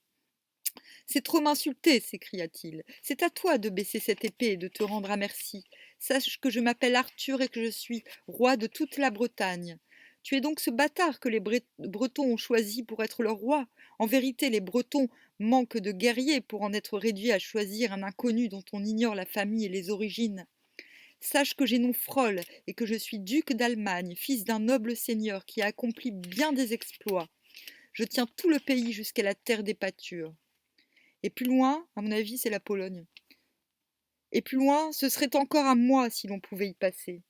C'est trop m'insulter, s'écria-t-il. C'est à toi de baisser cette épée et de te rendre à merci. Sache que je m'appelle Arthur et que je suis roi de toute la Bretagne. Tu es donc ce bâtard que les Bretons ont choisi pour être leur roi. En vérité, les Bretons manquent de guerriers pour en être réduits à choisir un inconnu dont on ignore la famille et les origines. Sache que j'ai nom Frol et que je suis duc d'Allemagne, fils d'un noble seigneur qui a accompli bien des exploits. Je tiens tout le pays jusqu'à la terre des pâtures. Et plus loin, à mon avis, c'est la Pologne. Et plus loin, ce serait encore à moi si l'on pouvait y passer.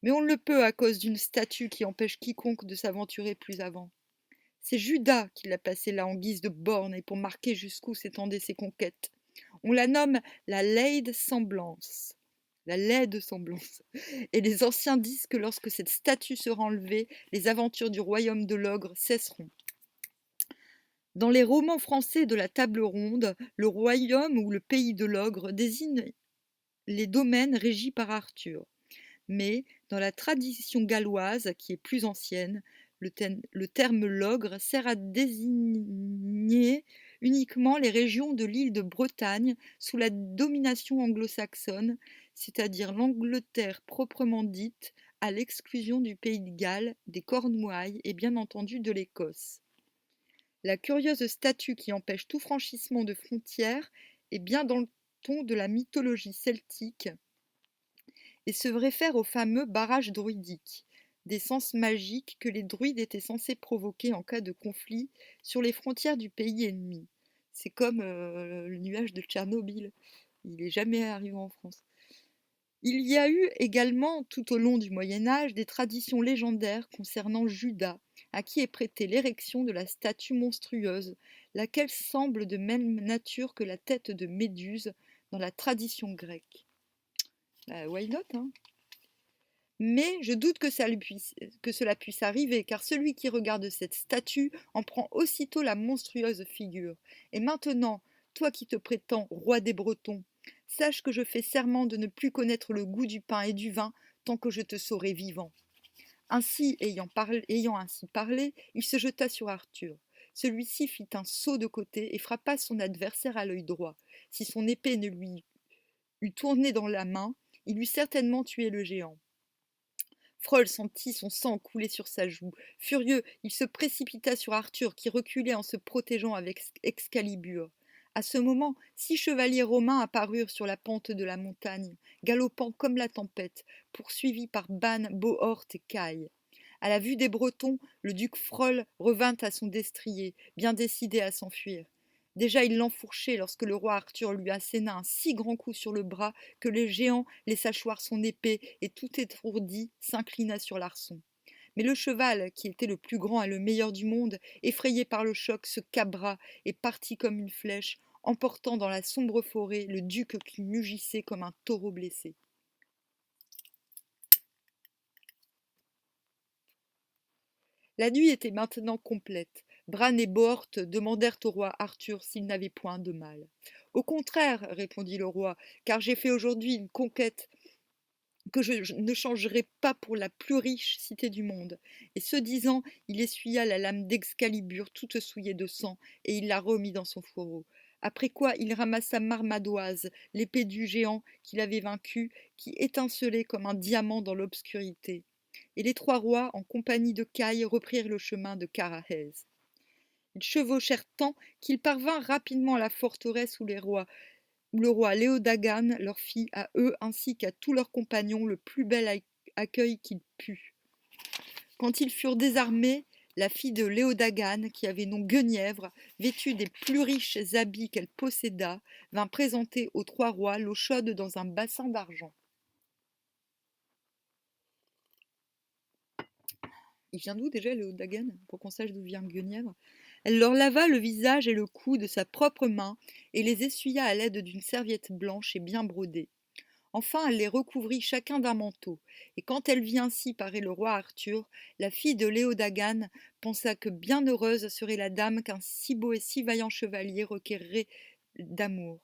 Mais on ne le peut à cause d'une statue qui empêche quiconque de s'aventurer plus avant. C'est Judas qui l'a placée là en guise de borne et pour marquer jusqu'où s'étendaient ses conquêtes. On la nomme la laide semblance. La laide semblance. Et les anciens disent que lorsque cette statue sera enlevée, les aventures du royaume de l'ogre cesseront. Dans les romans français de la Table ronde, le royaume ou le pays de l'ogre désigne les domaines régis par Arthur. Mais, dans la tradition galloise, qui est plus ancienne, le terme logre sert à désigner uniquement les régions de l'île de Bretagne sous la domination anglo-saxonne, c'est-à-dire l'Angleterre proprement dite, à l'exclusion du pays de Galles, des Cornouailles et bien entendu de l'Écosse. La curieuse statue qui empêche tout franchissement de frontières est bien dans le ton de la mythologie celtique et se réfère au fameux barrage druidique, des sens magiques que les druides étaient censés provoquer en cas de conflit sur les frontières du pays ennemi. C'est comme le nuage de Tchernobyl, il n'est jamais arrivé en France. Il y a eu également, tout au long du Moyen-Âge, des traditions légendaires concernant Judas, à qui est prêtée l'érection de la statue monstrueuse, laquelle semble de même nature que la tête de Méduse dans la tradition grecque. Why not, hein? Mais je doute que cela puisse arriver, car celui qui regarde cette statue en prend aussitôt la monstrueuse figure. Et maintenant, toi qui te prétends roi des Bretons, sache que je fais serment de ne plus connaître le goût du pain et du vin tant que je te saurai vivant. Ainsi, ayant ainsi parlé, il se jeta sur Arthur. Celui-ci fit un saut de côté et frappa son adversaire à l'œil droit. Si son épée ne lui eût tourné dans la main, il eût certainement tué le géant. Frol sentit son sang couler sur sa joue. Furieux, il se précipita sur Arthur, qui reculait en se protégeant avec Excalibur. À ce moment, 6 chevaliers romains apparurent sur la pente de la montagne, galopant comme la tempête, poursuivis par Ban, Bohort et Caille. À la vue des Bretons, le duc Frol revint à son destrier, bien décidé à s'enfuir. Déjà il l'enfourchait lorsque le roi Arthur lui asséna un si grand coup sur le bras que le géant laissa choir son épée et tout étourdi s'inclina sur l'arçon. Mais le cheval, qui était le plus grand et le meilleur du monde, effrayé par le choc, se cabra et partit comme une flèche, emportant dans la sombre forêt le duc qui mugissait comme un taureau blessé. La nuit était maintenant complète. Bran et Bohort demandèrent au roi Arthur s'il n'avait point de mal. « Au contraire, répondit le roi, car j'ai fait aujourd'hui une conquête que je ne changerai pas pour la plus riche cité du monde. » Et ce disant, il essuya la lame d'Excalibur toute souillée de sang, et il la remit dans son fourreau. Après quoi il ramassa Marmadoise, l'épée du géant qu'il avait vaincu, qui étincelait comme un diamant dans l'obscurité. Et les 3 rois, en compagnie de Caille, reprirent le chemin de Carahès. Ils chevauchèrent tant qu'ils parvinrent rapidement à la forteresse où le roi Léodagan leur fit à eux ainsi qu'à tous leurs compagnons le plus bel accueil qu'il put. Quand ils furent désarmés, la fille de Léodagan, qui avait nom Guenièvre, vêtue des plus riches habits qu'elle posséda, vint présenter aux 3 rois l'eau chaude dans un bassin d'argent. Il vient d'où déjà Léodagan, pour qu'on sache d'où vient Guenièvre? Elle leur lava le visage et le cou de sa propre main et les essuya à l'aide d'une serviette blanche et bien brodée. Enfin, elle les recouvrit chacun d'un manteau, et quand elle vit ainsi parer le roi Arthur, la fille de Léodagan pensa que bien heureuse serait la dame qu'un si beau et si vaillant chevalier requerrait d'amour.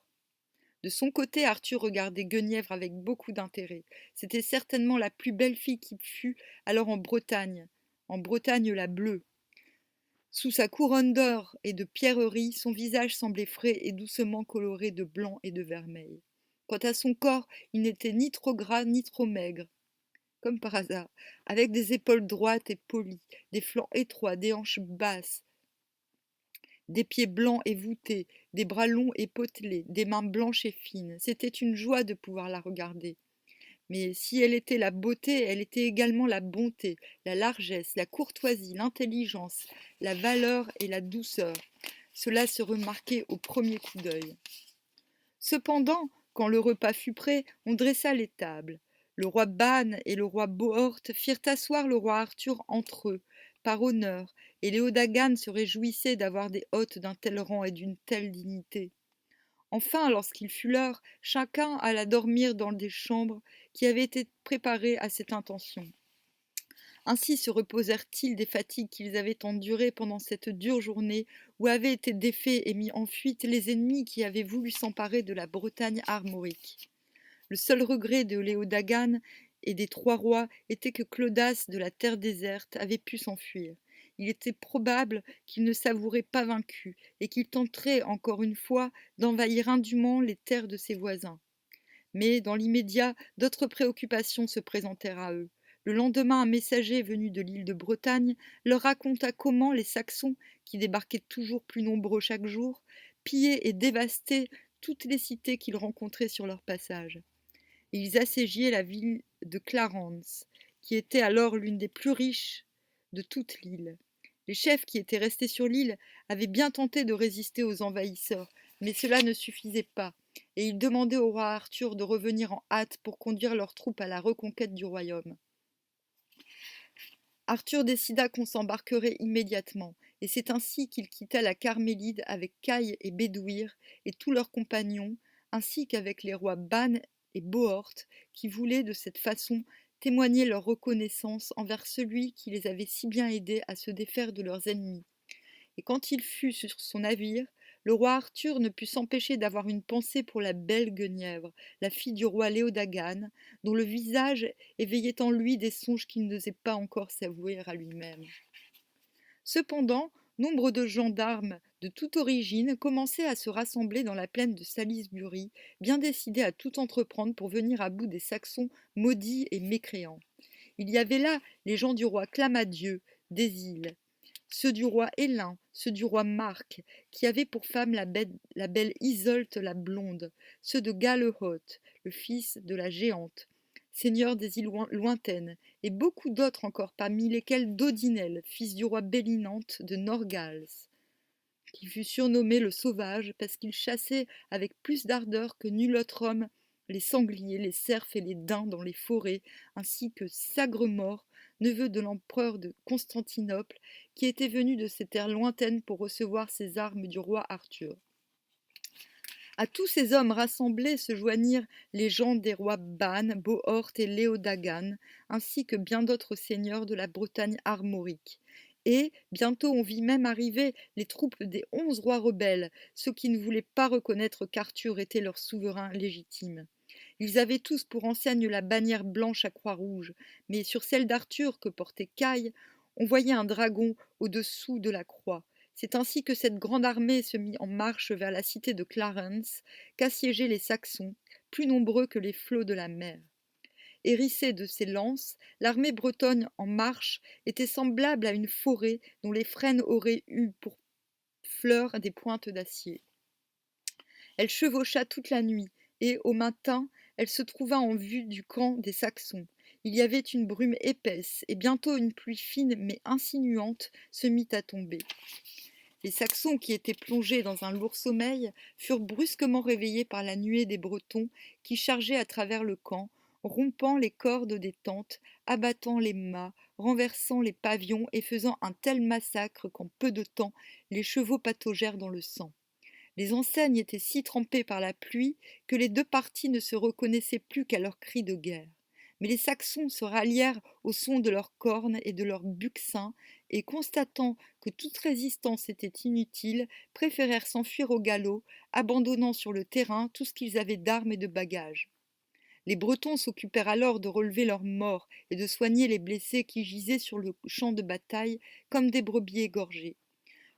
De son côté, Arthur regardait Guenièvre avec beaucoup d'intérêt. C'était certainement la plus belle fille qui fût alors en Bretagne la bleue. Sous sa couronne d'or et de pierreries, son visage semblait frais et doucement coloré de blanc et de vermeil. Quant à son corps, il n'était ni trop gras ni trop maigre, comme par hasard, avec des épaules droites et polies, des flancs étroits, des hanches basses, des pieds blancs et voûtés, des bras longs et potelés, des mains blanches et fines. C'était une joie de pouvoir la regarder. Mais si elle était la beauté, elle était également la bonté, la largesse, la courtoisie, l'intelligence, la valeur et la douceur. Cela se remarquait au premier coup d'œil. Cependant, quand le repas fut prêt, on dressa les tables. Le roi Ban et le roi Bohort firent asseoir le roi Arthur entre eux, par honneur, et Léodagan se réjouissait d'avoir des hôtes d'un tel rang et d'une telle dignité. Enfin, lorsqu'il fut l'heure, chacun alla dormir dans des chambres qui avaient été préparées à cette intention. Ainsi se reposèrent-ils des fatigues qu'ils avaient endurées pendant cette dure journée où avaient été défaits et mis en fuite les ennemis qui avaient voulu s'emparer de la Bretagne armorique. Le seul regret de Léodagan et des trois rois était que Clodas de la terre déserte avait pu s'enfuir. Il était probable qu'il ne s'avouerait pas vaincu et qu'il tenterait encore une fois d'envahir indûment les terres de ses voisins. Mais dans l'immédiat, d'autres préoccupations se présentèrent à eux. Le lendemain, un messager venu de l'île de Bretagne leur raconta comment les Saxons, qui débarquaient toujours plus nombreux chaque jour, pillaient et dévastaient toutes les cités qu'ils rencontraient sur leur passage. Et ils assiégeaient la ville de Clarence, qui était alors l'une des plus riches de toute l'île. Les chefs qui étaient restés sur l'île avaient bien tenté de résister aux envahisseurs, mais cela ne suffisait pas, et ils demandaient au roi Arthur de revenir en hâte pour conduire leurs troupes à la reconquête du royaume. Arthur décida qu'on s'embarquerait immédiatement, et c'est ainsi qu'il quitta la Carmélide avec Caï et Bédouir et tous leurs compagnons, ainsi qu'avec les rois Ban et Bohort, qui voulaient de cette façon témoigner leur reconnaissance envers celui qui les avait si bien aidés à se défaire de leurs ennemis. Et quand il fut sur son navire, le roi Arthur ne put s'empêcher d'avoir une pensée pour la belle Guenièvre, la fille du roi Léodagane, dont le visage éveillait en lui des songes qu'il n'osait pas encore s'avouer à lui-même. Cependant, nombre de gendarmes de toute origine commençaient à se rassembler dans la plaine de Salisbury, bien décidés à tout entreprendre pour venir à bout des Saxons maudits et mécréants. Il y avait là les gens du roi Clamadieu, des îles, ceux du roi Hélin, ceux du roi Marc, qui avaient pour femme la belle Isolte la blonde, ceux de Galehaut, le fils de la géante, seigneur des îles lointaines, et beaucoup d'autres encore, parmi lesquels Dodinel, fils du roi Bellinante de Norgals, qui fut surnommé le Sauvage parce qu'il chassait avec plus d'ardeur que nul autre homme les sangliers, les cerfs et les daims dans les forêts, ainsi que Sagremort, neveu de l'empereur de Constantinople, qui était venu de ces terres lointaines pour recevoir ses armes du roi Arthur. À tous ces hommes rassemblés se joignirent les gens des rois Ban, Bohort et Léodagan, ainsi que bien d'autres seigneurs de la Bretagne armorique. Et bientôt on vit même arriver les troupes des 11 rois rebelles, ceux qui ne voulaient pas reconnaître qu'Arthur était leur souverain légitime. Ils avaient tous pour enseigne la bannière blanche à croix rouge, mais sur celle d'Arthur que portait Caï, on voyait un dragon au-dessous de la croix. C'est ainsi que cette grande armée se mit en marche vers la cité de Clarence, qu'assiégeaient les Saxons, plus nombreux que les flots de la mer. Hérissée de ses lances, l'armée bretonne en marche était semblable à une forêt dont les frênes auraient eu pour fleurs des pointes d'acier. Elle chevaucha toute la nuit, et, au matin, elle se trouva en vue du camp des Saxons. Il y avait une brume épaisse, et bientôt une pluie fine mais insinuante se mit à tomber. Les Saxons, qui étaient plongés dans un lourd sommeil, furent brusquement réveillés par la nuée des Bretons qui chargeaient à travers le camp, rompant les cordes des tentes, abattant les mâts, renversant les pavillons et faisant un tel massacre qu'en peu de temps les chevaux pataugèrent dans le sang. Les enseignes étaient si trempées par la pluie que les deux parties ne se reconnaissaient plus qu'à leurs cris de guerre. Mais les Saxons se rallièrent au son de leurs cornes et de leurs buccins, et constatant que toute résistance était inutile, préférèrent s'enfuir au galop, abandonnant sur le terrain tout ce qu'ils avaient d'armes et de bagages. Les Bretons s'occupèrent alors de relever leurs morts et de soigner les blessés qui gisaient sur le champ de bataille comme des brebis égorgées.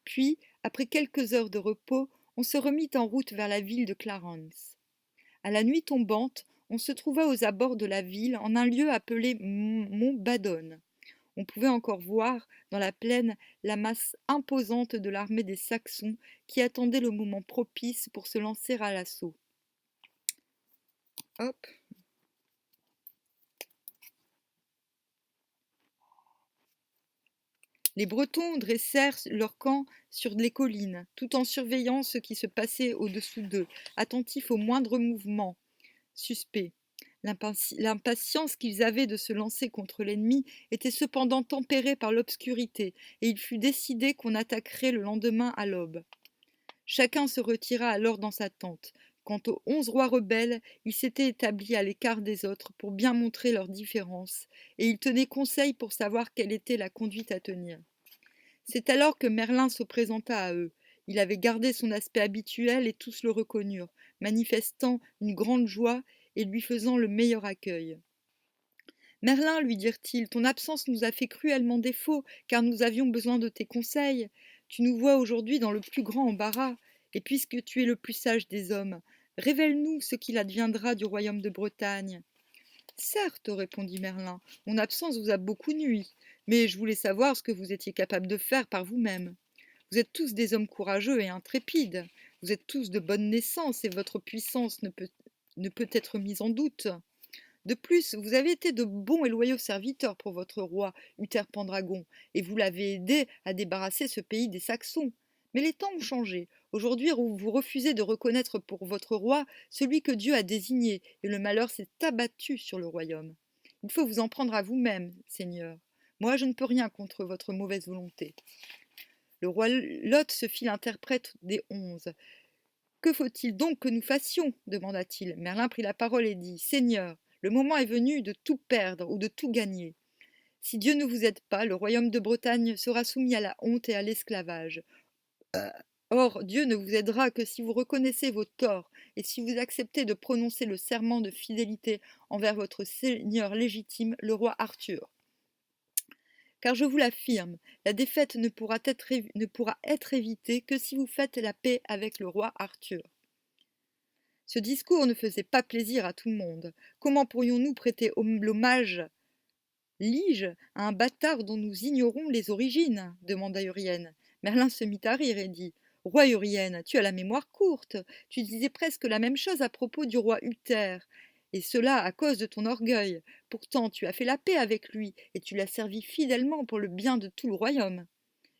Puis, après quelques heures de repos, on se remit en route vers la ville de Clarence. À la nuit tombante, on se trouva aux abords de la ville, en un lieu appelé Mont Badon. On pouvait encore voir, dans la plaine, la masse imposante de l'armée des Saxons qui attendait le moment propice pour se lancer à l'assaut. Hop. Les Bretons dressèrent leur camp sur les collines, tout en surveillant ce qui se passait au-dessous d'eux, attentifs au moindre mouvement suspect. L'impatience qu'ils avaient de se lancer contre l'ennemi était cependant tempérée par l'obscurité, et il fut décidé qu'on attaquerait le lendemain à l'aube. Chacun se retira alors dans sa tente. Quant aux 11 rois rebelles, ils s'étaient établis à l'écart des autres pour bien montrer leur différence, et ils tenaient conseil pour savoir quelle était la conduite à tenir. C'est alors que Merlin se présenta à eux. Il avait gardé son aspect habituel et tous le reconnurent, manifestant une grande joie et lui faisant le meilleur accueil. Merlin, lui dirent-ils, ton absence nous a fait cruellement défaut, car nous avions besoin de tes conseils. Tu nous vois aujourd'hui dans le plus grand embarras, et puisque tu es le plus sage des hommes, révèle-nous ce qu'il adviendra du royaume de Bretagne. Certes, répondit Merlin, mon absence vous a beaucoup nui, mais je voulais savoir ce que vous étiez capable de faire par vous-même. Vous êtes tous des hommes courageux et intrépides, vous êtes tous de bonne naissance, et votre puissance ne peut être mise en doute. De plus, vous avez été de bons et loyaux serviteurs pour votre roi, Uther Pendragon, et vous l'avez aidé à débarrasser ce pays des Saxons. Mais les temps ont changé. Aujourd'hui, vous refusez de reconnaître pour votre roi celui que Dieu a désigné, et le malheur s'est abattu sur le royaume. Il faut vous en prendre à vous-même, Seigneur. Moi, je ne peux rien contre votre mauvaise volonté. Le roi Lot se fit l'interprète des 11. Que faut-il donc que nous fassions demanda-t-il. Merlin prit la parole et dit, Seigneur, le moment est venu de tout perdre ou de tout gagner. Si Dieu ne vous aide pas, le royaume de Bretagne sera soumis à la honte et à l'esclavage. Or, Dieu ne vous aidera que si vous reconnaissez vos torts et si vous acceptez de prononcer le serment de fidélité envers votre seigneur légitime, le roi Arthur. Car je vous l'affirme, la défaite ne pourra être évitée que si vous faites la paix avec le roi Arthur. Ce discours ne faisait pas plaisir à tout le monde. Comment pourrions-nous prêter l'hommage lige à un bâtard dont nous ignorons les origines demanda Urienne. Merlin se mit à rire et dit Roi Urienne, tu as la mémoire courte. Tu disais presque la même chose à propos du roi Uther, et cela à cause de ton orgueil. Pourtant, tu as fait la paix avec lui, et tu l'as servi fidèlement pour le bien de tout le royaume.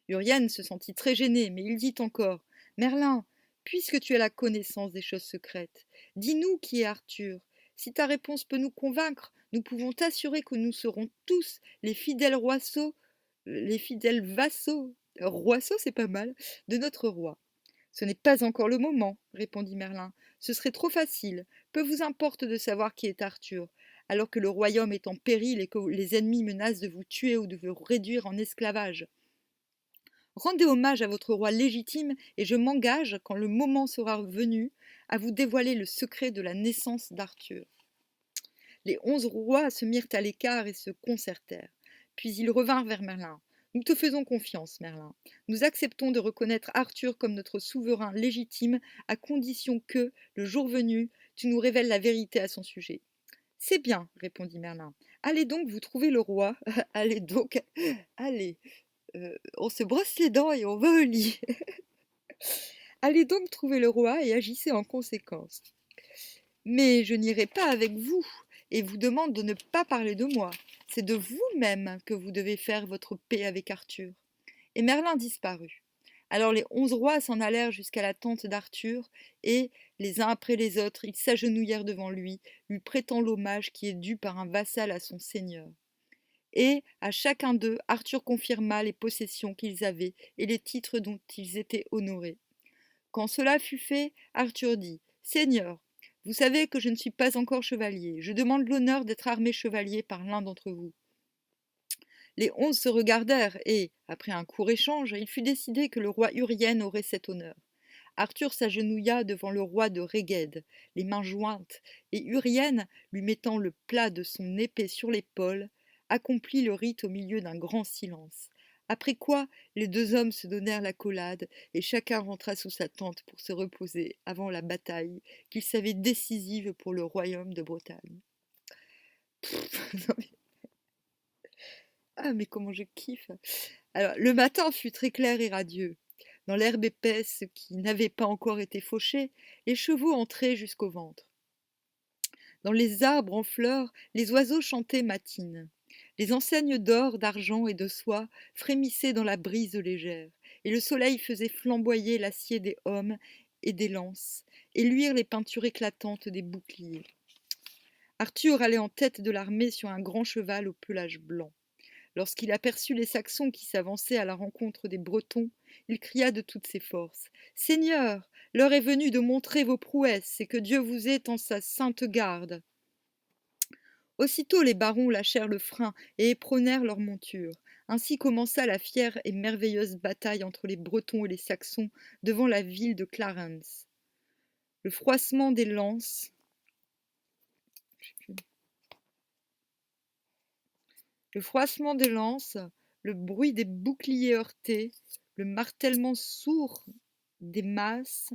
Urienne se sentit très gêné, mais il dit encore Merlin, puisque tu as la connaissance des choses secrètes, dis-nous qui est Arthur. Si ta réponse peut nous convaincre, nous pouvons t'assurer que nous serons tous les fidèles vassaux, roisseaux c'est pas mal, de notre roi. Ce n'est pas encore le moment, répondit Merlin. Ce serait trop facile. Peu vous importe de savoir qui est Arthur, alors que le royaume est en péril et que les ennemis menacent de vous tuer ou de vous réduire en esclavage. Rendez hommage à votre roi légitime et je m'engage, quand le moment sera venu, à vous dévoiler le secret de la naissance d'Arthur. Les 11 rois se mirent à l'écart et se concertèrent. Puis ils revinrent vers Merlin. Nous te faisons confiance, Merlin. Nous acceptons de reconnaître Arthur comme notre souverain légitime à condition que, le jour venu, tu nous révèles la vérité à son sujet. C'est bien, répondit Merlin. Allez donc vous trouver le roi. Allez donc, allez. On se brosse les dents et on va au lit. Allez donc trouver le roi et agissez en conséquence. Mais je n'irai pas avec vous et vous demande de ne pas parler de moi. C'est de vous-même que vous devez faire votre paix avec Arthur. Et Merlin disparut. Alors les 11 rois s'en allèrent jusqu'à la tente d'Arthur, et, les uns après les autres, ils s'agenouillèrent devant lui prêtant l'hommage qui est dû par un vassal à son seigneur. Et, à chacun d'eux, Arthur confirma les possessions qu'ils avaient et les titres dont ils étaient honorés. Quand cela fut fait, Arthur dit « Seigneur, vous savez que je ne suis pas encore chevalier. Je demande l'honneur d'être armé chevalier par l'un d'entre vous. » Les 11 se regardèrent et, après un court échange, il fut décidé que le roi Urienne aurait cet honneur. Arthur s'agenouilla devant le roi de Réged, les mains jointes, et Urienne, lui mettant le plat de son épée sur l'épaule, accomplit le rite au milieu d'un grand silence. Après quoi, les deux hommes se donnèrent l'accolade, et chacun rentra sous sa tente pour se reposer avant la bataille qu'il savait décisive pour le royaume de Bretagne. Ah, mais comment je kiffe! Alors, le matin fut très clair et radieux. Dans l'herbe épaisse qui n'avait pas encore été fauchée, les chevaux entraient jusqu'au ventre. Dans les arbres en fleurs, les oiseaux chantaient matines. Les enseignes d'or, d'argent et de soie frémissaient dans la brise légère, et le soleil faisait flamboyer l'acier des hommes et des lances, et luire les peintures éclatantes des boucliers. Arthur allait en tête de l'armée sur un grand cheval au pelage blanc. Lorsqu'il aperçut les Saxons qui s'avançaient à la rencontre des Bretons, il cria de toutes ses forces « Seigneurs, l'heure est venue de montrer vos prouesses et que Dieu vous ait en sa sainte garde. » Aussitôt les barons lâchèrent le frein et éperonnèrent leurs montures. Ainsi commença la fière et merveilleuse bataille entre les Bretons et les Saxons devant la ville de Clarence. Le froissement des lances Le froissement des lances, le bruit des boucliers heurtés, le martèlement sourd des masses,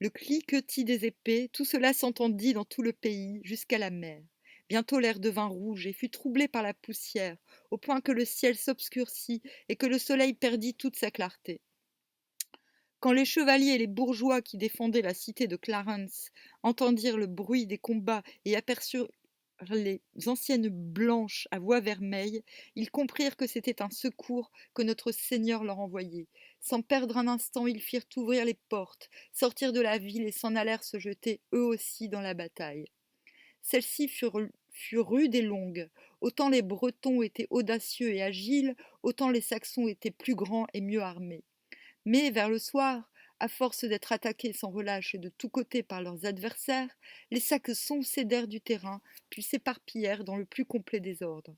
le cliquetis des épées, tout cela s'entendit dans tout le pays, jusqu'à la mer. Bientôt l'air devint rouge et fut troublé par la poussière, au point que le ciel s'obscurcit et que le soleil perdit toute sa clarté. Quand les chevaliers et les bourgeois qui défendaient la cité de Clarence entendirent le bruit des combats et aperçurent les anciennes blanches à voix vermeille, ils comprirent que c'était un secours que notre Seigneur leur envoyait. Sans perdre un instant, ils firent ouvrir les portes, sortirent de la ville et s'en allèrent se jeter eux aussi dans la bataille. Celle-ci fut rude et longue. Autant les Bretons étaient audacieux et agiles, autant les Saxons étaient plus grands et mieux armés. Mais vers le soir, à force d'être attaqués sans relâche de tous côtés par leurs adversaires, les Saxons cédèrent du terrain, puis s'éparpillèrent dans le plus complet désordre.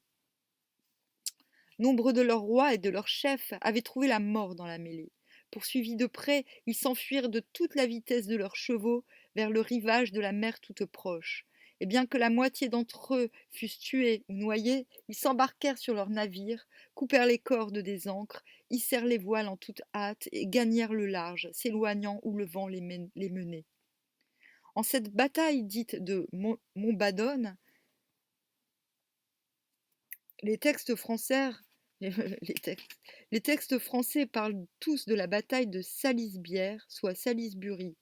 Nombre de leurs rois et de leurs chefs avaient trouvé la mort dans la mêlée. Poursuivis de près, ils s'enfuirent de toute la vitesse de leurs chevaux vers le rivage de la mer toute proche. Et bien que la moitié d'entre eux fussent tués ou noyés, ils s'embarquèrent sur leurs navires, coupèrent les cordes des ancres, hissèrent les voiles en toute hâte et gagnèrent le large, s'éloignant où le vent les menait. En cette bataille dite de Montbadon, les textes français les textes français parlent tous de la bataille de Salisbury, soit Salisbury,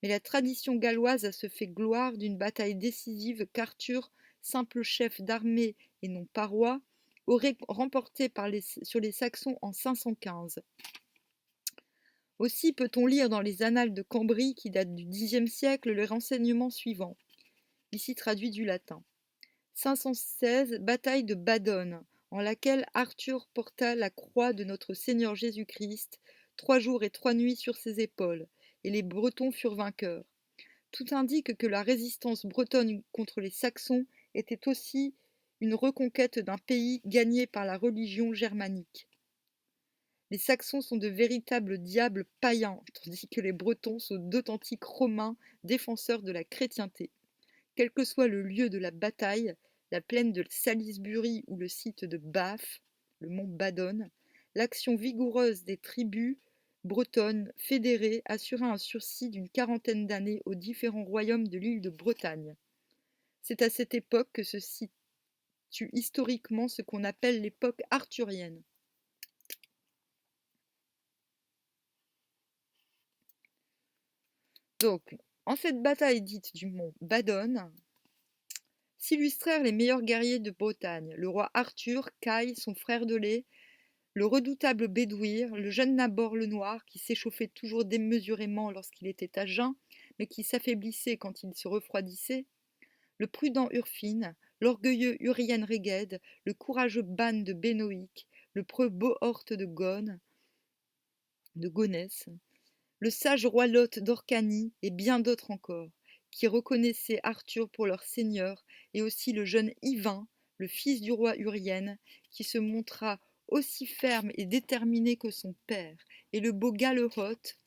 mais la tradition galloise a se fait gloire d'une bataille décisive qu'Arthur, simple chef d'armée et non pas roi, aurait remportée sur les Saxons en 515. Aussi peut-on lire dans les annales de Cambrie, qui datent du Xe siècle, le renseignement suivant, ici traduit du latin. 516, bataille de Badon, en laquelle Arthur porta la croix de notre Seigneur Jésus-Christ 3 jours et 3 nuits sur ses épaules, et les Bretons furent vainqueurs. Tout indique que la résistance bretonne contre les Saxons était aussi une reconquête d'un pays gagné par la religion germanique. Les Saxons sont de véritables diables païens, tandis que les Bretons sont d'authentiques Romains défenseurs de la chrétienté. Quel que soit le lieu de la bataille, la plaine de Salisbury ou le site de Bath, le mont Badon, l'action vigoureuse des tribus bretonnes fédérées assura un sursis d'une quarantaine d'années aux différents royaumes de l'île de Bretagne. C'est à cette époque que se situe historiquement ce qu'on appelle l'époque arthurienne. Donc, en cette bataille dite du mont Badon, s'illustrèrent les meilleurs guerriers de Bretagne, le roi Arthur, Caille, son frère de lait, le redoutable Bédouir, le jeune Nabor le Noir, qui s'échauffait toujours démesurément lorsqu'il était à jeun, mais qui s'affaiblissait quand il se refroidissait, le prudent Urfine, l'orgueilleux Urien Réged, le courageux Ban de Bénoïc, le preux Bohort de Gonesse, le sage roi Lot d'Orcanie et bien d'autres encore, qui reconnaissaient Arthur pour leur seigneur, et aussi le jeune Yvain, le fils du roi Urien, qui se montra aussi ferme et déterminé que son père, et le beau Galeroth,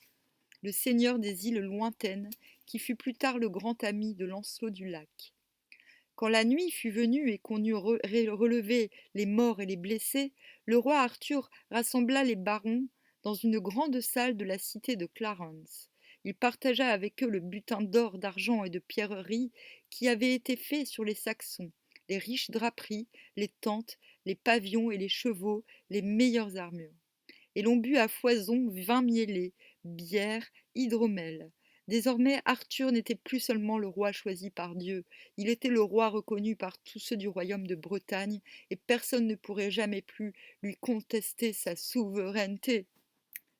le seigneur des îles lointaines, qui fut plus tard le grand ami de Lancelot du Lac. Quand la nuit fut venue et qu'on eut relevé les morts et les blessés, le roi Arthur rassembla les barons dans une grande salle de la cité de Clarence. Il partagea avec eux le butin d'or, d'argent et de pierreries qui avait été fait sur les Saxons, les riches draperies, les tentes, les pavillons et les chevaux, les meilleures armures. Et l'on but à foison vin mielé, bière, hydromel. Désormais, Arthur n'était plus seulement le roi choisi par Dieu, il était le roi reconnu par tous ceux du royaume de Bretagne, et personne ne pourrait jamais plus lui contester sa souveraineté.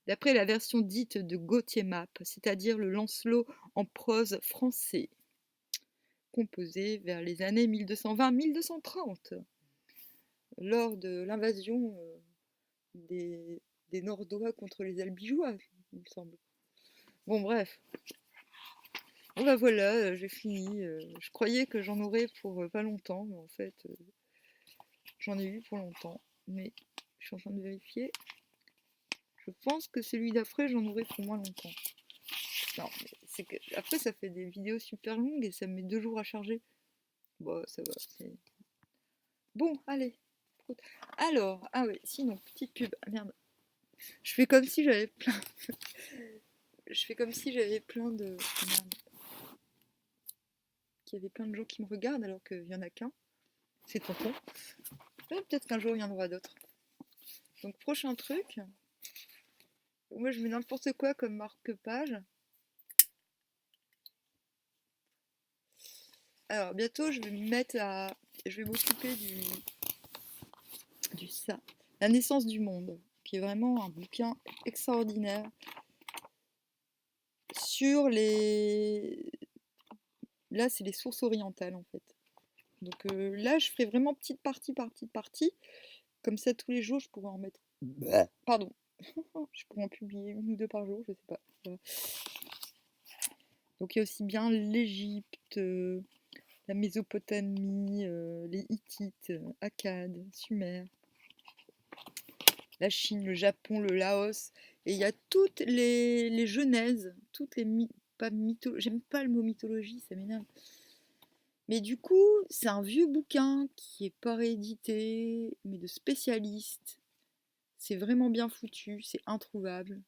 D'après la version dite de Gauthier Map, c'est-à-dire le Lancelot en prose français, composé vers les années 1220-1230, lors de l'invasion des Nordois contre les Albigeois, il me semble. Bon, bref. Bon, bah voilà, j'ai fini. Je croyais que j'en aurais pour pas longtemps, mais en fait, j'en ai eu pour longtemps. Mais je suis en train de vérifier. Je pense que celui d'après, j'en aurai pour moins longtemps. Non, mais c'est que après, ça fait des vidéos super longues et ça me met 2 jours à charger. Bon, ça va. Bon, allez. prout. Alors, ah ouais, sinon, petite pub. Ah merde. Je fais comme si j'avais plein. Je fais comme si j'avais plein de. Merde. Qu'il y avait plein de gens qui me regardent alors qu'il n'y en a qu'un. C'est tonton. Peut-être qu'un jour il y en aura d'autres. Donc, prochain truc. Moi, je mets n'importe quoi comme marque-page. Alors, bientôt, je vais me mettre à. Je vais m'occuper du ça. La naissance du monde, qui est vraiment un bouquin extraordinaire sur les. Là, c'est les sources orientales en fait. Donc là, je ferai vraiment petite partie par petite partie. Comme ça, tous les jours, je pourrais en mettre. Pardon. Je pourrais en publier une ou deux par jour, je sais pas. Voilà. Donc il y a aussi bien l'Égypte, la Mésopotamie, les Hittites, Akkad, Sumer, la Chine, le Japon, le Laos. Et il y a toutes les genèses, toutes les pas j'aime pas le mot mythologie, ça m'énerve. Mais du coup, c'est un vieux bouquin qui est pas réédité, mais de spécialistes. C'est vraiment bien foutu, c'est introuvable.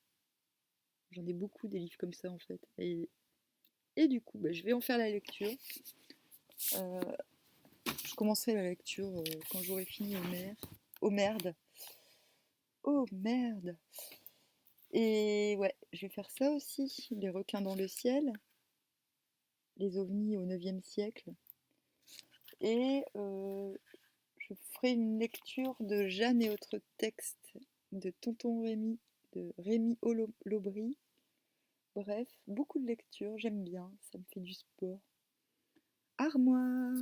J'en ai beaucoup des livres comme ça en fait. Et du coup, bah, je vais en faire la lecture. Euh, je commencerai la lecture quand j'aurai fini Oh merde. Oh merde. Et ouais, je vais faire ça aussi. Les requins dans le ciel. Les ovnis au 9e siècle. Et je ferai une lecture de Jeanne et autres textes de Tonton Rémi, de Rémi Lobry. Bref, beaucoup de lectures, j'aime bien, ça me fait du sport. Armoire.